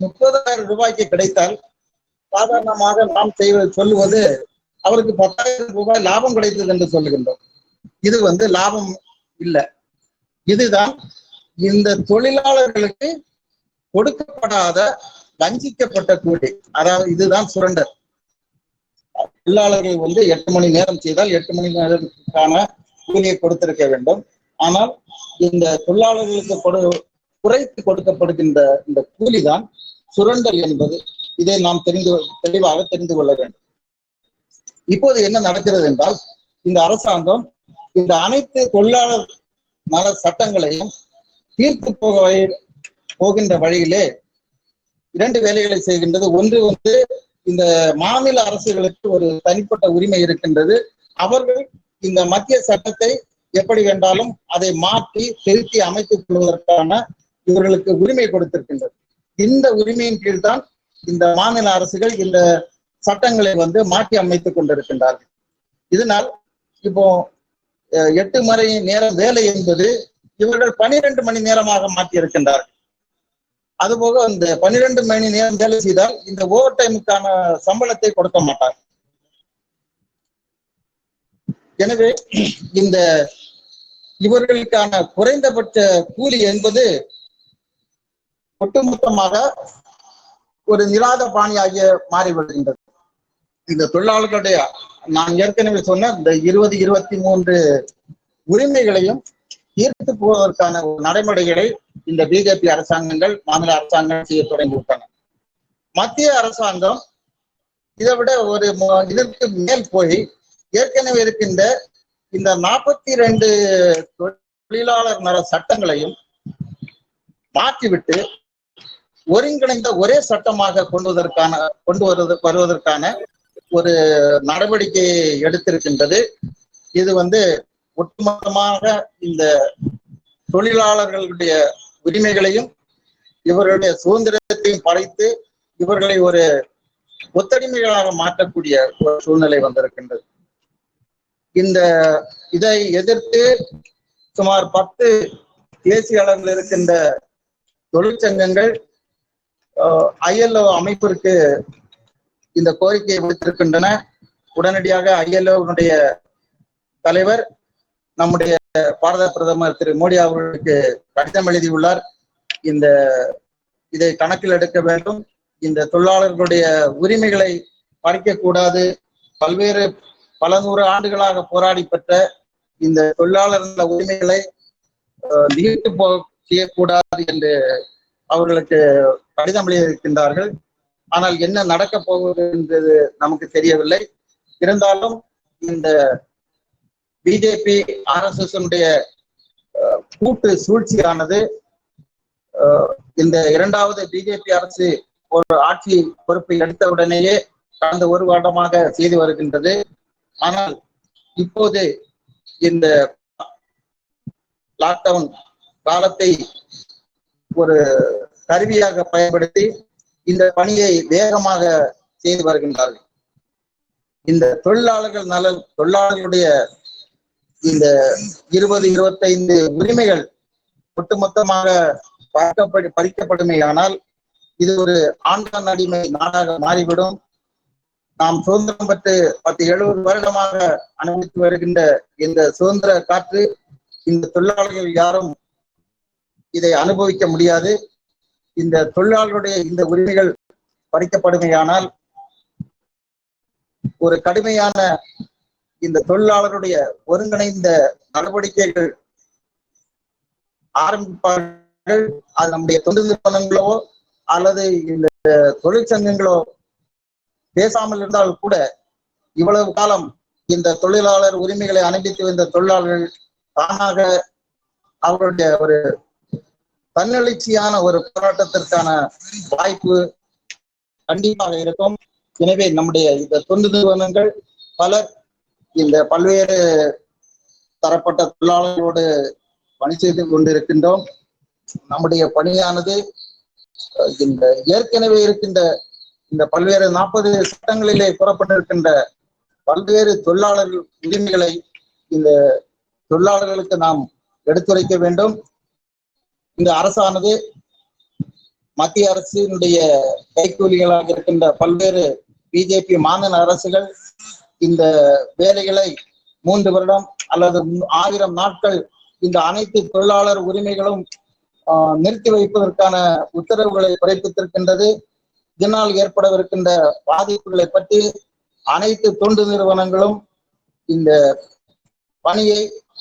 30,000 கிடைத்தால் சாதாரணமாக நாம் சொல்லுவது அவருக்கு 10,000 ரூபாய் லாபம் கிடைத்தது என்று சொல்லுகின்றோம். இது லாபம் இல்லை. இதுதான் இந்த தொழிலாளர்களுக்கு கொடுக்கப்படாத வஞ்சிக்கப்பட்ட கூலி. அதாவது இதுதான் சுரண்டல். தொழிலாளர்கள் 8 மணி நேரம் செய்தால் 8 மணி நேரத்துக்கான கூலியை கொடுத்திருக்க வேண்டும். ஆனால் இந்த தொழிலாளர்களுக்கு குறைத்து கொடுக்கப்படுகின்ற இந்த கூலிதான் சுரண்டல் என்பது. இதை நாம் தெளிவாக தெரிந்து கொள்ள வேண்டும். இப்போது என்ன நடக்கிறது என்றால், இந்த அரசாங்கம் இந்த அனைத்து தொழிலாளர் நல சட்டங்களையும் தீர்த்து போகின்ற வழியிலே 2 வேலைகளை செய்கின்றது. ஒன்று இந்த மாநில அரசுகளுக்கு ஒரு தனிப்பட்ட உரிமை இருக்கின்றது. அவர்கள் இந்த மத்திய சட்டத்தை எப்படி வேண்டாலும் அதை மாற்றி திருத்தி அமைத்துக் கொள்வதற்கான இவர்களுக்கு உரிமை கொடுத்திருக்கின்றது. இந்த உரிமையின் கீழ்தான் இந்த மாநில அரசுகள் இந்த சட்டங்களை மாற்றி அமைத்துக் கொண்டிருக்கின்றார்கள். இதனால் இப்போ 8 மணி நேரம் வேலை என்பது இவர்கள் 12 மணி நேரமாக மாற்றி இருக்கின்றார்கள். அதுபோக இந்த 12 மணி நேரம் வேலை செய்தால் இந்த ஓவர் டைமுக்கான சம்பளத்தை கொடுக்க மாட்டார். எனவே இந்த இவர்களுக்கான குறைந்தபட்ச கூலி என்பது ஒட்டுமொத்தமாக ஒரு நிராத பாணியாக மாறிவிடுகின்றது. இந்த தொழிலாளர்களுடைய நான் ஏற்கனவே சொன்ன இந்த 20-23 உரிமைகளையும் தீர்த்து போவதற்கான நடைமுறைகளை இந்த பிஜேபி அரசாங்கங்கள், மாநில அரசாங்கம் செய்ய தொடங்கிவிட்டன. மத்திய அரசாங்கம் இதை விட இதற்கு மேல் போய் ஏற்கனவே இருக்கின்ற இந்த 42 தொழிலாளர் நல சட்டங்களையும் மாற்றிவிட்டு ஒருங்கிணைந்த ஒரே சட்டமாக கொண்டு வருவதற்கான ஒரு நடவடிக்கையை எடுத்திருக்கின்றது. இது ஒட்டுமொத்தமாக இந்த தொழிலாளர்களுடைய உரிமைகளையும் இவர்களுடைய சுதந்திரத்தையும் படைத்து இவர்களை ஒரு ஒத்தடிமைகளாக மாற்றக்கூடிய ஒரு சூழ்நிலை வந்திருக்கின்றது. இதை எதிர்த்து சுமார் 10 தேசிய அளவில் இருக்கின்ற தொழிற்சங்கங்கள் ILO அமைப்பிற்கு இந்த கோரிக்கையை விடுத்திருக்கின்றன. உடனடியாக ILO-வுடைய தலைவர் நம்முடைய பாரத பிரதமர் திரு மோடி அவர்களுக்கு கடிதம் எழுதியுள்ளார். இதை கணக்கில் எடுக்க வேண்டும். இந்த தொழிலாளர்களுடைய உரிமைகளை பறிக்கக்கூடாது. பல 100 ஆண்டுகளாக போராடி பெற்ற இந்த தொழிலாளர் உரிமைகளை நீட்டு செய்யக்கூடாது என்று அவர்களுக்கு கடிதம் எழுதியிருக்கின்றார்கள். ஆனால் என்ன நடக்க போவது என்பது நமக்கு தெரியவில்லை. இருந்தாலும் இந்த பிஜேபி RSS கூட்டு சூழ்ச்சியானது இந்த 2வது பிஜேபி அரசு ஒரு ஆட்சி பொறுப்பை எடுத்தவுடனேயே கடந்த 1 வருடமாக செய்து வருகின்றது. ஆனால் இப்போது இந்த லாக்டவுன் காலத்தை ஒரு கருவியாக பயன்படுத்தி இந்த பணியை வேகமாக செய்து வருகின்றார்கள். இந்த தொழிலாளர்களுடைய இந்த 20-25 உரிமைகள் ஒட்டுமொத்தமாக பறிக்கப்படுமையானால் இது ஒரு ஆண்டான் அடிமை நாடாக மாறிவிடும். நாம் சுதந்திரம் பெற்று 70 வருடமாக அனுபவித்து வருகின்ற இந்த சுதந்திர காற்று இந்த தொழிலாளர்கள் யாரும் இதை அனுபவிக்க முடியாது. இந்த தொழிலாளர்களுடைய இந்த உரிமைகள் பறிக்கப்படுமையானால் ஒரு கடுமையான இந்த தொழிலாளருடைய ஒருங்கிணைந்த நடவடிக்கைகள் ஆரம்பிப்பார்கள். அது நம்முடைய தொண்டு நிறுவனங்களோ அல்லது இந்த தொழிற்சங்கங்களோ பேசாமல் இருந்தால் கூட இவ்வளவு காலம் இந்த தொழிலாளர் உரிமைகளை அனுபவித்து வந்த தொழிலாளர்கள் தானாக அவர்களுடைய ஒரு தன்னெழுச்சியான ஒரு போராட்டத்திற்கான வாய்ப்பு கண்டிப்பாக இருக்கும். எனவே நம்முடைய இந்த தொண்டு நிறுவனங்கள் பலர் இந்த பல்வேறு தரப்பட்ட தொழிலாளர்களோடு பணி செய்து கொண்டிருக்கின்றோம். நம்முடைய பணியானது இந்த ஏற்கனவே இருக்கின்ற இந்த பல்வேறு 40 சட்டங்களிலே கூறப்பட்டிருக்கின்ற பல்வேறு தொழிலாளர்கள் உரிமைகளை இந்த தொழிலாளர்களுக்கு நாம் எடுத்துரைக்க வேண்டும். இந்த அரசானது மத்திய அரசினுடைய கைக்கூலிகளாக இருக்கின்ற பல்வேறு பிஜேபி மாநில அரசுகள் இந்த வேலைகளை 3 வருடம் அல்லது 1000 நாட்கள் இந்த அனைத்து தொழிலாளர் உரிமைகளும் நிறுத்தி வைப்பதற்கான உத்தரவுகளை பிறப்பித்திருக்கின்றது. இதனால் ஏற்படவிருக்கின்ற பாதிப்புகளை பற்றி அனைத்து தொண்டு நிறுவனங்களும் இந்த பணியை,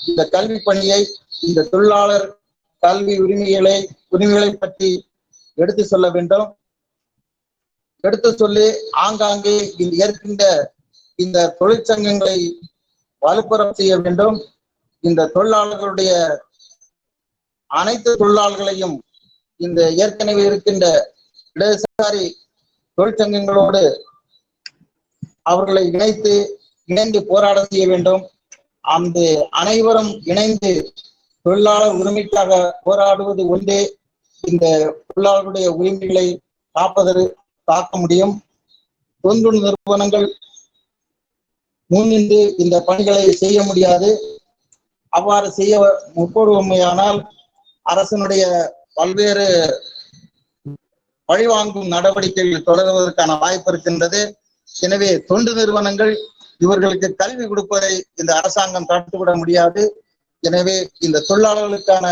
இந்த கல்வி பணியை, இந்த தொழிலாளர் கல்வி உரிமைகளை பற்றி எடுத்து சொல்ல வேண்டும். எடுத்து சொல்லி ஆங்காங்கே ஏற்கின்ற இந்த தொழிற்சங்கங்களை வலுப்பெறச் செய்ய வேண்டும். இந்த தொழிலாளர்களுடைய அனைத்து தொழிலாளர்களையும் இந்த ஏற்கனவே இருக்கின்ற இடதுசாரி தொழிற்சங்கங்களோடு அவர்களை இணைந்து போராட செய்ய வேண்டும். அந்த அனைவரும் இணைந்து தொழிலாளர் உரிமைக்காக போராடுவது ஒன்றே இந்த தொழிலாளர்களுடைய உரிமைகளை காக்க முடியும். தொண்டு நிறுவனங்கள் முன்னின்று இந்த பணிகளை செய்ய முடியாது. அவ்வாறு செய்ய முற்படுவோமையானால் அரசினுடைய பல்வேறு பழிவாங்கும் நடவடிக்கைகள் தொடர்வதற்கான வாய்ப்பு இருக்கின்றது. எனவே தொண்டு நிறுவனங்கள் இவர்களுக்கு கல்வி கொடுப்பதை இந்த அரசாங்கம் தடுத்துவிட முடியாது. எனவே இந்த தொழிலாளர்களுக்கான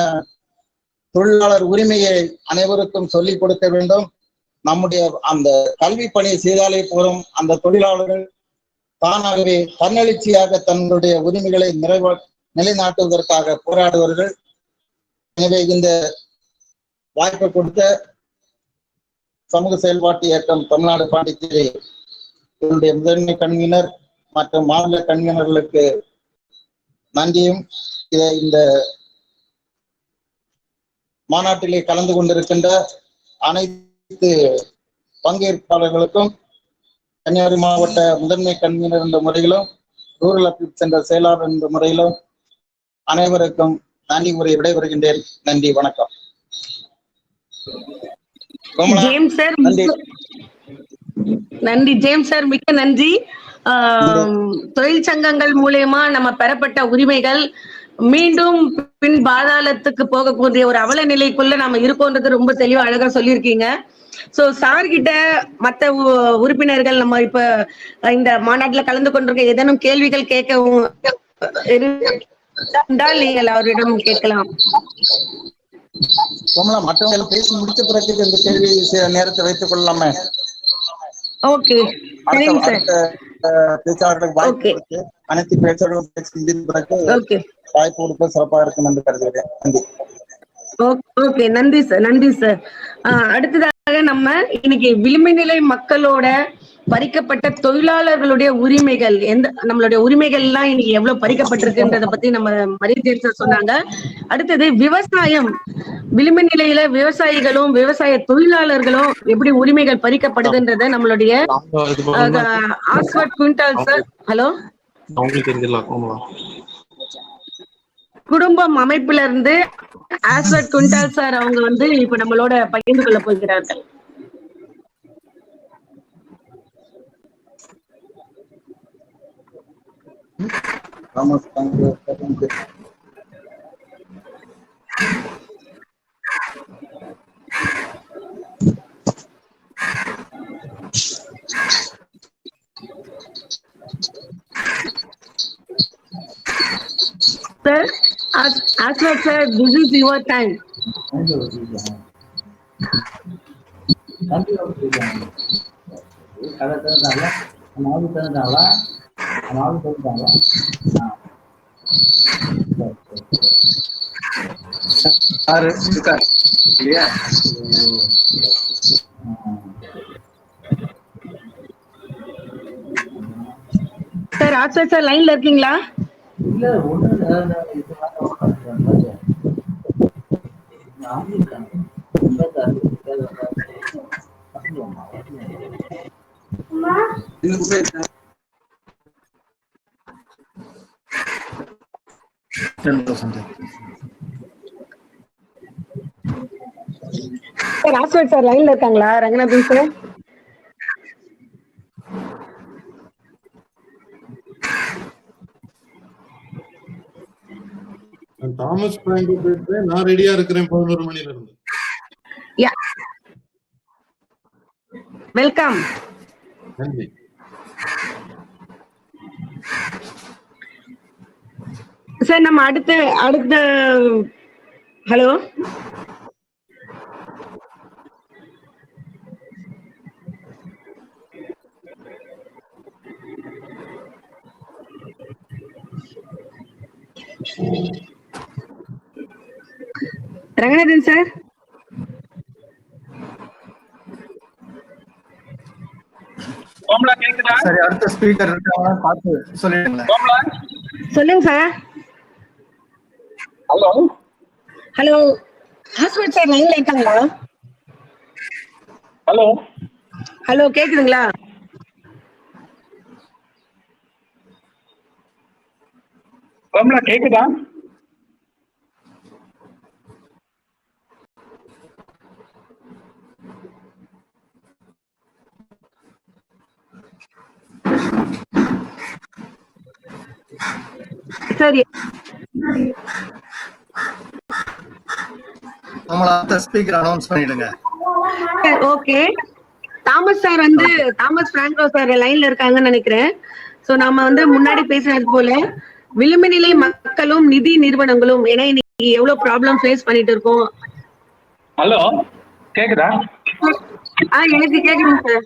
தொழிலாளர் உரிமையை அனைவருக்கும் சொல்லிக் கொடுக்க வேண்டும். நம்முடைய அந்த கல்வி பணியை செய்தாலே போதும், அந்த தொழிலாளர்கள் தானாகவே தன்னெழுச்சியாக தங்களுடைய உரிமைகளை நிலைநாட்டுவதற்காக போராடுவார்கள். எனவே இந்த வாய்ப்பை கொடுத்த சமூக செயல்பாட்டு இயக்கம் தமிழ்நாடு பாண்டிச்சேரி என்னுடைய முதன்மை கன்வீனர் மற்றும் மாநில கன்வீனர்களுக்கு நன்றியும், இந்த மாநாட்டிலே கலந்து கொண்டிருக்கின்ற அனைத்து பங்கேற்பாளர்களுக்கும், கன்னியாகுமரி மாவட்ட முதன்மை கன்வீனர் என்ற முறையிலும், ரூரல் அப்பீல் சென்டர் செயலாளர் என்ற முறையிலும் அனைவருக்கும் நன்றி கூறி விடைபெறுகின்றேன். நன்றி, வணக்கம். நன்றி ஜேம்ஸ் சார், மிக்க நன்றி. தொழிற்சங்கங்கள் மூலமா நம்ம பெறப்பட்ட உரிமைகள் மீண்டும் பின் பாதாளத்துக்கு போகக்கூடிய ஒரு அவல நிலைக்குள்ள நம்ம இருக்கோன்றது ரொம்ப தெளிவா அழகா சொல்லியிருக்கீங்க. சோ சார் கிட்ட மத்த உறுப்பினர்கள் நம்ம இப்ப இந்த மாநாட்டுல கலந்து கொண்டிருக்க ஏதேனும் கேள்விகள் கேட்கவும் நீங்கள் அவரிடம் கேட்கலாம். மற்றவங்க பேசி முடிச்ச பிறகு இந்த கேள்வி நேரத்தை வைத்துக் கொள்ளலாமே. ஓகே, பேச்சாளர்களுக்கு வாய்ப்பு கொடுத்து அனைத்து பேச்சாளர்களும் பேசி பிறகு வாய்ப்பு கொடுக்க சிறப்பாக இருக்கும் என்று கருதுகிறேன். நன்றி. ஓகே, நன்றி சார், நன்றி சார். அடுத்ததாக நம்ம இன்னைக்கு விளிம்பு நிலை மக்களோட பறிக்கப்பட்ட தொழிலாளர்களுடைய உரிமைகள், நம்மளுடைய உரிமைகள் எல்லாம் இன்னைக்கு எவ்வளவு பறிக்கப்பட்டிருக்குன்றத பத்தி நம்ம மரியாதை சொன்னாங்க. அடுத்தது விவசாயம், விளிம்பு நிலையில விவசாயிகளும் விவசாய தொழிலாளர்களும் எப்படி உரிமைகள் பறிக்கப்படுதுன்றத நம்மளுடைய ஆஸ்வர்ட் குவிண்டால் சார், ஹலோ, குடும்பம் அமைப்புல இருந்து ஆஸ்வர்ட் குவிண்டால் சார் அவங்க இப்ப நம்மளோட பகிர்ந்து கொள்ள போகிறார்கள். Sir, Aswad sir, this is your time. Sir Aswath sir லைன்ல இருக்கீங்களா? சார் ஆஸ்வத் சார் லைன்ல இருக்காங்களா? ரங்கநாதன் சார். தாமஸ் பிராங்கோ பேசுறேன். நான் ரெடியா இருக்கிறேன் 11 மணில இருந்து. வெல்கம். நன்றி. சார் நம்ம அடுத்த ஹலோ ரங்கநாதன் சார். சரி, அடுத்த ஸ்பீக்கர் இருக்காங்க பார்த்து சொல்லிடுங்க. சொல்லுங்க sir. Hello hello hospital sir லைன்ல இருக்காங்களா? ஹலோ ஹலோ கேக்குதுங்களா? கமலா கேக்குதா? சரி அடுத்த ஸ்பீக்கர் அனௌன்ஸ் பண்ணிடுங்க. ஓகே. தாமஸ் பிராங்கோ சார் லைன்ல இருக்காங்கன்னு நினைக்கிறேன். சோ நாம முன்னாடி பேசுறது போல விளிம்பு நிலை மக்களும் நிதி நிறுவனங்களும் ஏன்னா இன்னைக்கு எவ்வளவு ப்ராப்ளம் ஃபேஸ் பண்ணிட்டு இருக்கோம். ஹலோ கேக்குதா? எனக்கு கேக்குதுங்க சார்.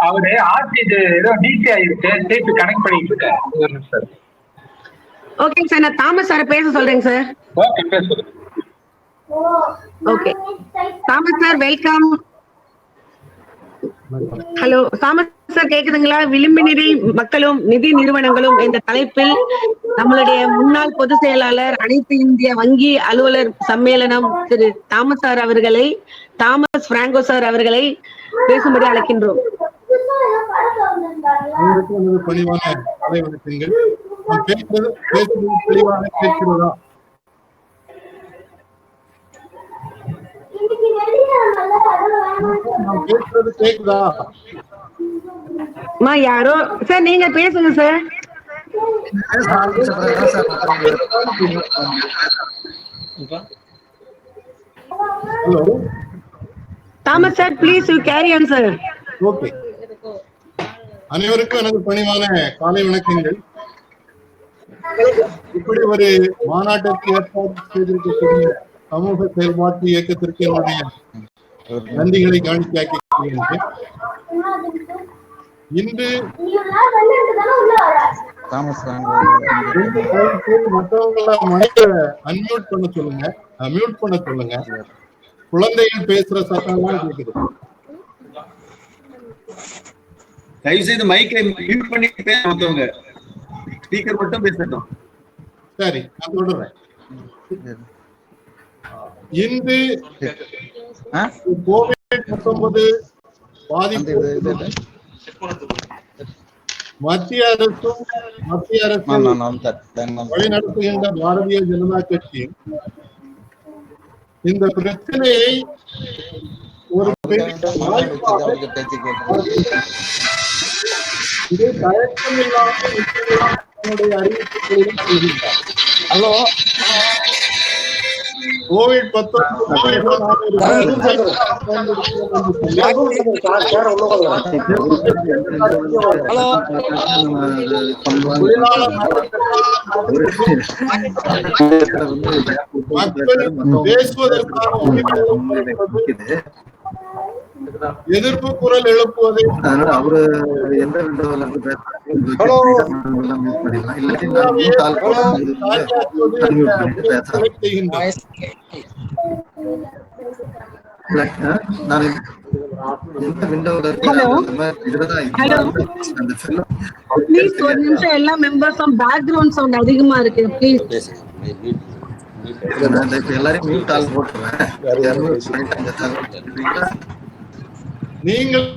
அவரு ஆர்டி ஏதோ டிசி ஆயிருக்கு, சேர்த்து கனெக்ட் பண்ணிட்டு இருக்கேன் சார். ஓகேங்க சார், நான் தாமஸ் சார் பேச சொல்றேங்க சார். ஓகே பேசுங்க. Okay Thomas sir welcome. Hello Thomas sir கேக்குதுங்களா? விளிம்பு நிலை மக்களும் நிதி நிறுவனங்களும் என்ற தலைப்பில் நம்மளுடைய முன்னாள் பொதுச் செயலாளர் அனைத்து இந்திய வங்கி அலுவலர் சம்மேளனம் திரு தாமஸ் பிராங்கோ சார் அவர்களை பேசும்படி அழைக்கின்றோம். பணிவான அலை வணக்கங்கள். நான் பேசுறது தெளிவாக கேட்கிறதா? நான் பேசுறது கேக்குதா? யாரோ சார் நீங்க பேசுங்க sir. Hello Thomas sir please you carry on sir. Okay. அனைவருக்கும் எனது பணிவான காலை வணக்கங்கள். இப்படி ஒரு மாநாட்டிற்கு ஏற்பாடு செய்திருக்கக்கூடிய சமூக செயல்பாட்டு இயக்கத்திற்கு என்னுடைய நன்றிகளை காணிக்கையாக்கியிருக்கின்றேன். இன்று மற்றவங்கள மைக்க அன்மியூட் பண்ண சொல்லுங்க, மியூட் பண்ண சொல்லுங்க. குழந்தைகள் பேசுற சத்தம்லாம் கேக்குது. தயவு செய்து மைக்கை மியூட் பண்ணிட்டு பேசுறவங்க ஸ்பீக்கர் மட்டும் பேசட்டும். சரி, நான் சொல்றேன். இன்று COVID-19 பாதிப்பு மத்திய அரசும் வழிநடத்துகின்ற பாரதிய ஜனதா கட்சி இந்த பிரச்சனையை ஒரு இதை தயக்கம் இல்லாமல் தன்னுடைய அறிவிப்புகளிலும் சொல்கின்றார். ஹலோ எதிர்ப்பு குரல் எழுப்புவதை அவரு எந்த எல்லா மெம்பர்ஸும் பேக்ரவுண்ட் சவுண்ட் அதிகமா இருக்கு. ப்ளீஸ் எல்லாரையும் மியூட் ஆல் போட்டுருவேன். நீங்கள்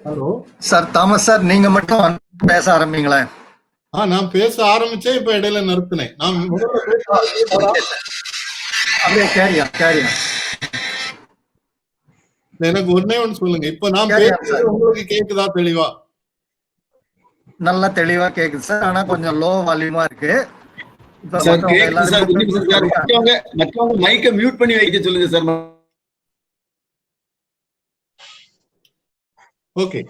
ஹலோ சார் தாமஸ் சார், நீங்க மட்டும் பேச ஆரம்பிங்களேன். நான் பேச ஆரம்பிச்சேன், இப்ப இடையில நிறுத்தினேன். நான் அப்படியே கேரியா எனக்கு ஒன்னே ஒண்ணு சொல்லுங்க, இப்ப நான் பேசுறது உங்களுக்கு கேக்குதா தெளிவா? நல்லா தெளிவா கேக்குது சார். ஆனா கொஞ்சம் லோ வால்யூமா இருக்கு. இப்ப சார் மத்தவங்க கேக்குது சார், எல்லாரும் சார் மற்றவங்க மைக்க மியூட் பண்ணி வைக்க சொல்லுங்க சார். ஓகே,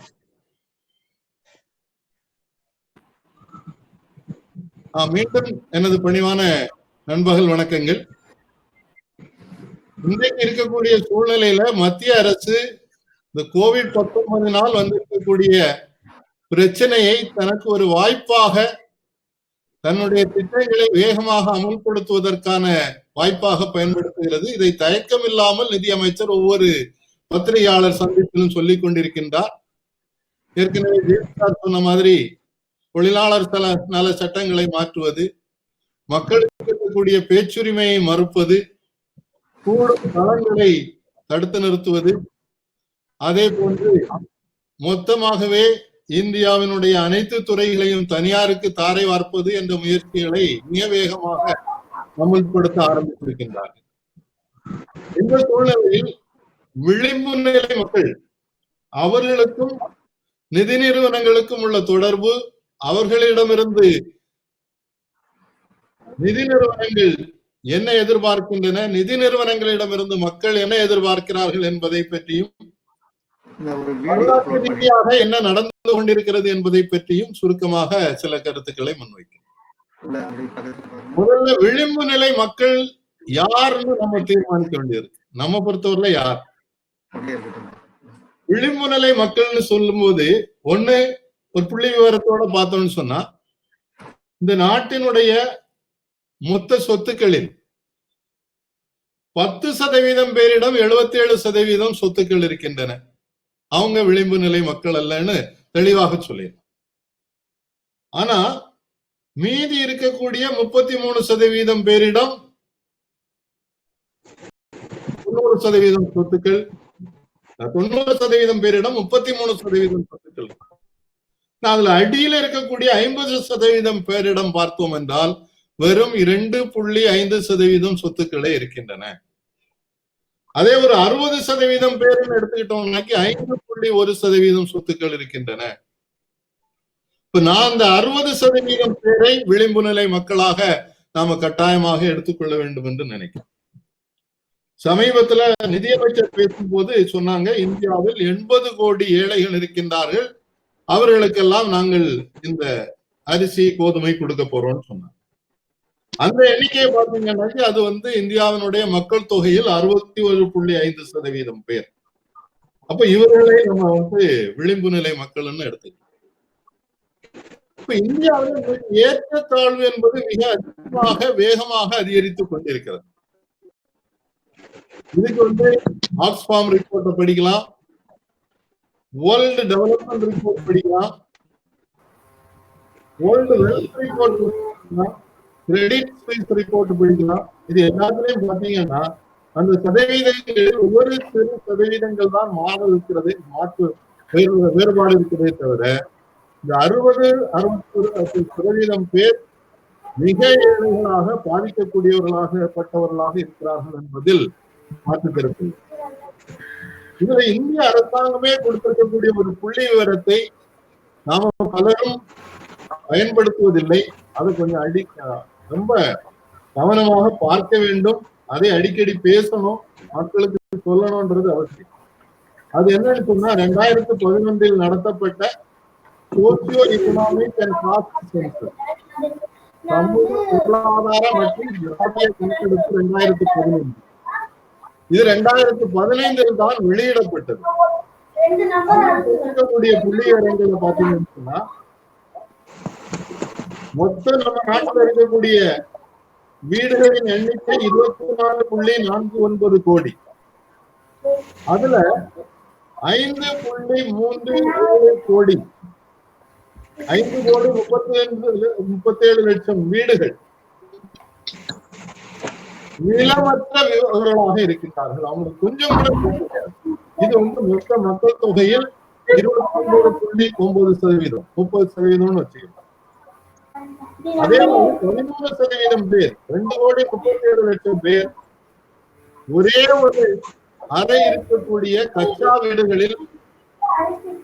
மீண்டும் எனது பணிவான நண்பர்கள் வணக்கங்கள். இன்றைக்கு இருக்கக்கூடிய சூழ்நிலையில மத்திய அரசு இந்த COVID-19 வந்திருக்கக்கூடிய பிரச்சனையை தனக்கு ஒரு வாய்ப்பாக, தன்னுடைய திட்டங்களை வேகமாக அமல்படுத்துவதற்கான வாய்ப்பாக பயன்படுத்துகிறது. இதை தயக்கமில்லாமல் நிதியமைச்சர் ஒவ்வொரு பத்திரிகையாளர் சந்திப்பிலும் சொல்லிக் கொண்டிருக்கின்றார். ஏற்கனவே ஜெயலலிதா சொன்ன மாதிரி தொழிலாளர் நல சட்டங்களை மாற்றுவது, மக்களுக்கு இருக்கக்கூடிய பேச்சுரிமையை மறுப்பது, கூடும் நலன்களை தடுத்து நிறுத்துவது, அதே போன்று மொத்தமாகவே இந்தியாவினுடைய அனைத்து துறைகளையும் தனியாருக்கு தாரை வார்ப்பது என்ற முயற்சிகளை மிக வேகமாக அமல்படுத்த ஆரம்பித்திருக்கின்றார்கள். இந்த சூழ்நிலையில் விளிம்பு நிலை மக்கள், அவர்களுக்கும் நிதி நிறுவனங்களுக்கும் உள்ள தொடர்பு, அவர்களிடமிருந்து நிதி நிறுவனங்கள் என்ன எதிர்பார்க்கின்றன, நிதி நிறுவனங்களிடமிருந்து மக்கள் என்ன எதிர்பார்க்கிறார்கள் என்பதை பற்றியும், வரலாற்று ரீதியாக என்ன நடந்து கொண்டிருக்கிறது என்பதை பற்றியும் சுருக்கமாக சில கருத்துக்களை முன்வைக்கிறேன். முதல்ல விளிம்பு நிலை மக்கள் யாருன்னு நம்ம தீர்மானிக்க வேண்டியிருக்கு. நம்ம பொறுத்தவரையில யார் விளிம்பு நிலை மக்கள்னு சொல்லும் போது, ஒண்ணு ஒரு புள்ளி விவரத்தோட பார்த்தோம்னு சொன்னா, இந்த நாட்டினுடைய மொத்த சொத்துக்களில் 10% பேரிடம் 77% சொத்துக்கள் இருக்கின்றன. அவங்க விளிம்பு நிலை மக்கள் அல்லன்னு தெளிவாக சொல்லிடலாம். ஆனா மீதி இருக்கக்கூடிய 33% பேரிடம் 90% சொத்துக்கள், 90% பேரிடம் 33% சொத்துக்கள். அதுல அடியில இருக்கக்கூடிய 50% பேரிடம் பார்த்தோம் என்றால் வெறும் 2.5% சொத்துக்களே இருக்கின்றன. அதே ஒரு 60% பேருன்னு எடுத்துக்கிட்டோம்னாக்கி 5.1% சொத்துக்கள் இருக்கின்றன. இப்ப நான் இந்த 60% பேரை விளிம்பு நிலை மக்களாக நாம கட்டாயமாக எடுத்துக்கொள்ள வேண்டும் என்று நினைக்கிறேன். சமீபத்துல நிதியமைச்சர் பேசும்போது சொன்னாங்க, இந்தியாவில் 80 கோடி ஏழைகள் இருக்கின்றார்கள், அவர்களுக்கெல்லாம் நாங்கள் இந்த அரிசி கோதுமை கொடுக்க போறோம்னு சொன்னாங்க. அந்த எண்ணிக்கையை பார்த்தீங்கன்னா அது இந்தியாவினுடைய மக்கள் தொகையில் 61.5% பேர். அப்ப இவர்களை நம்ம விளிம்பு நிலை மக்கள்னு எடுத்துக்கலாம். இப்ப இந்தியாவில் ஏற்றத்தாழ்வு என்பது மிக அதிகமாக வேகமாக அதிகரித்துக் கொண்டிருக்கிறது. இதுக்கு ஆக்ஸ்ஃபார்ம் ரிப்போர்ட்டை படிக்கலாம், வேர்ல்டு டெவலப்மெண்ட் ரிப்போர்ட் படிக்கலாம், வேர்ல்டு வெல்த் ரிப்போர்ட் படிக்கலாம், கிரெடிட் ஸ்விஸ் ரிப்போர்ட் படிக்கலாம். இது எல்லாத்துலயும் பாத்தீங்கன்னா அந்த சதவீதங்கள் ஒவ்வொரு சிறு சதவீதங்கள் தான் மாற இருக்கிறது, மாற்று வேறுபாடு இருக்கிறதே தவிர இந்த 60-61% பேர் மிக ஏழைகளாக பாதிக்கக்கூடியவர்களாக இருக்கிறார்கள் என்பதில் மாற்று கருத்து. இதுல இந்திய அரசாங்கமே கொடுத்திருக்கக்கூடிய ஒரு புள்ளி விவரத்தை நாம பலரும் பயன்படுத்துவதில்லை. அது கொஞ்சம் ரொம்ப கவனமாக பார்க்க வேண்டும். அதை அடிக்கடி பேசணும், மக்களுக்கு சொல்லணும்ன்றது அவசியம். அது என்னன்னு சொன்னா, 2011 நடத்தப்பட்ட socio economic and caste census, சமூக பொருளாதார மற்றும் கிராமிய கணக்கெடுப்பு 2015. இது 2015 தான் வெளியிடப்பட்டது. இருக்கக்கூடிய புள்ளி விவரங்களை பார்த்தீங்கன்னு சொன்னா, மொத்தம் நம்ம நாட்டில் இருக்கக்கூடிய வீடுகளின் எண்ணிக்கை 24.49 கோடி. அதுல 5.37 கோடி 5.37 லட்சம் வீடுகள் நிலமற்றவர்களாக இருக்கின்றார்கள். அவங்களுக்கு கொஞ்சம் கூட இது மொத்த மக்கள் தொகையில் 29.9%, 30% வச்சுக்கலாம். அதே மாதிரி 13% பேர், 2.37 கோடி பேர் ஒரே ஒரு அதை இருக்கக்கூடிய கச்சா வீடுகளில்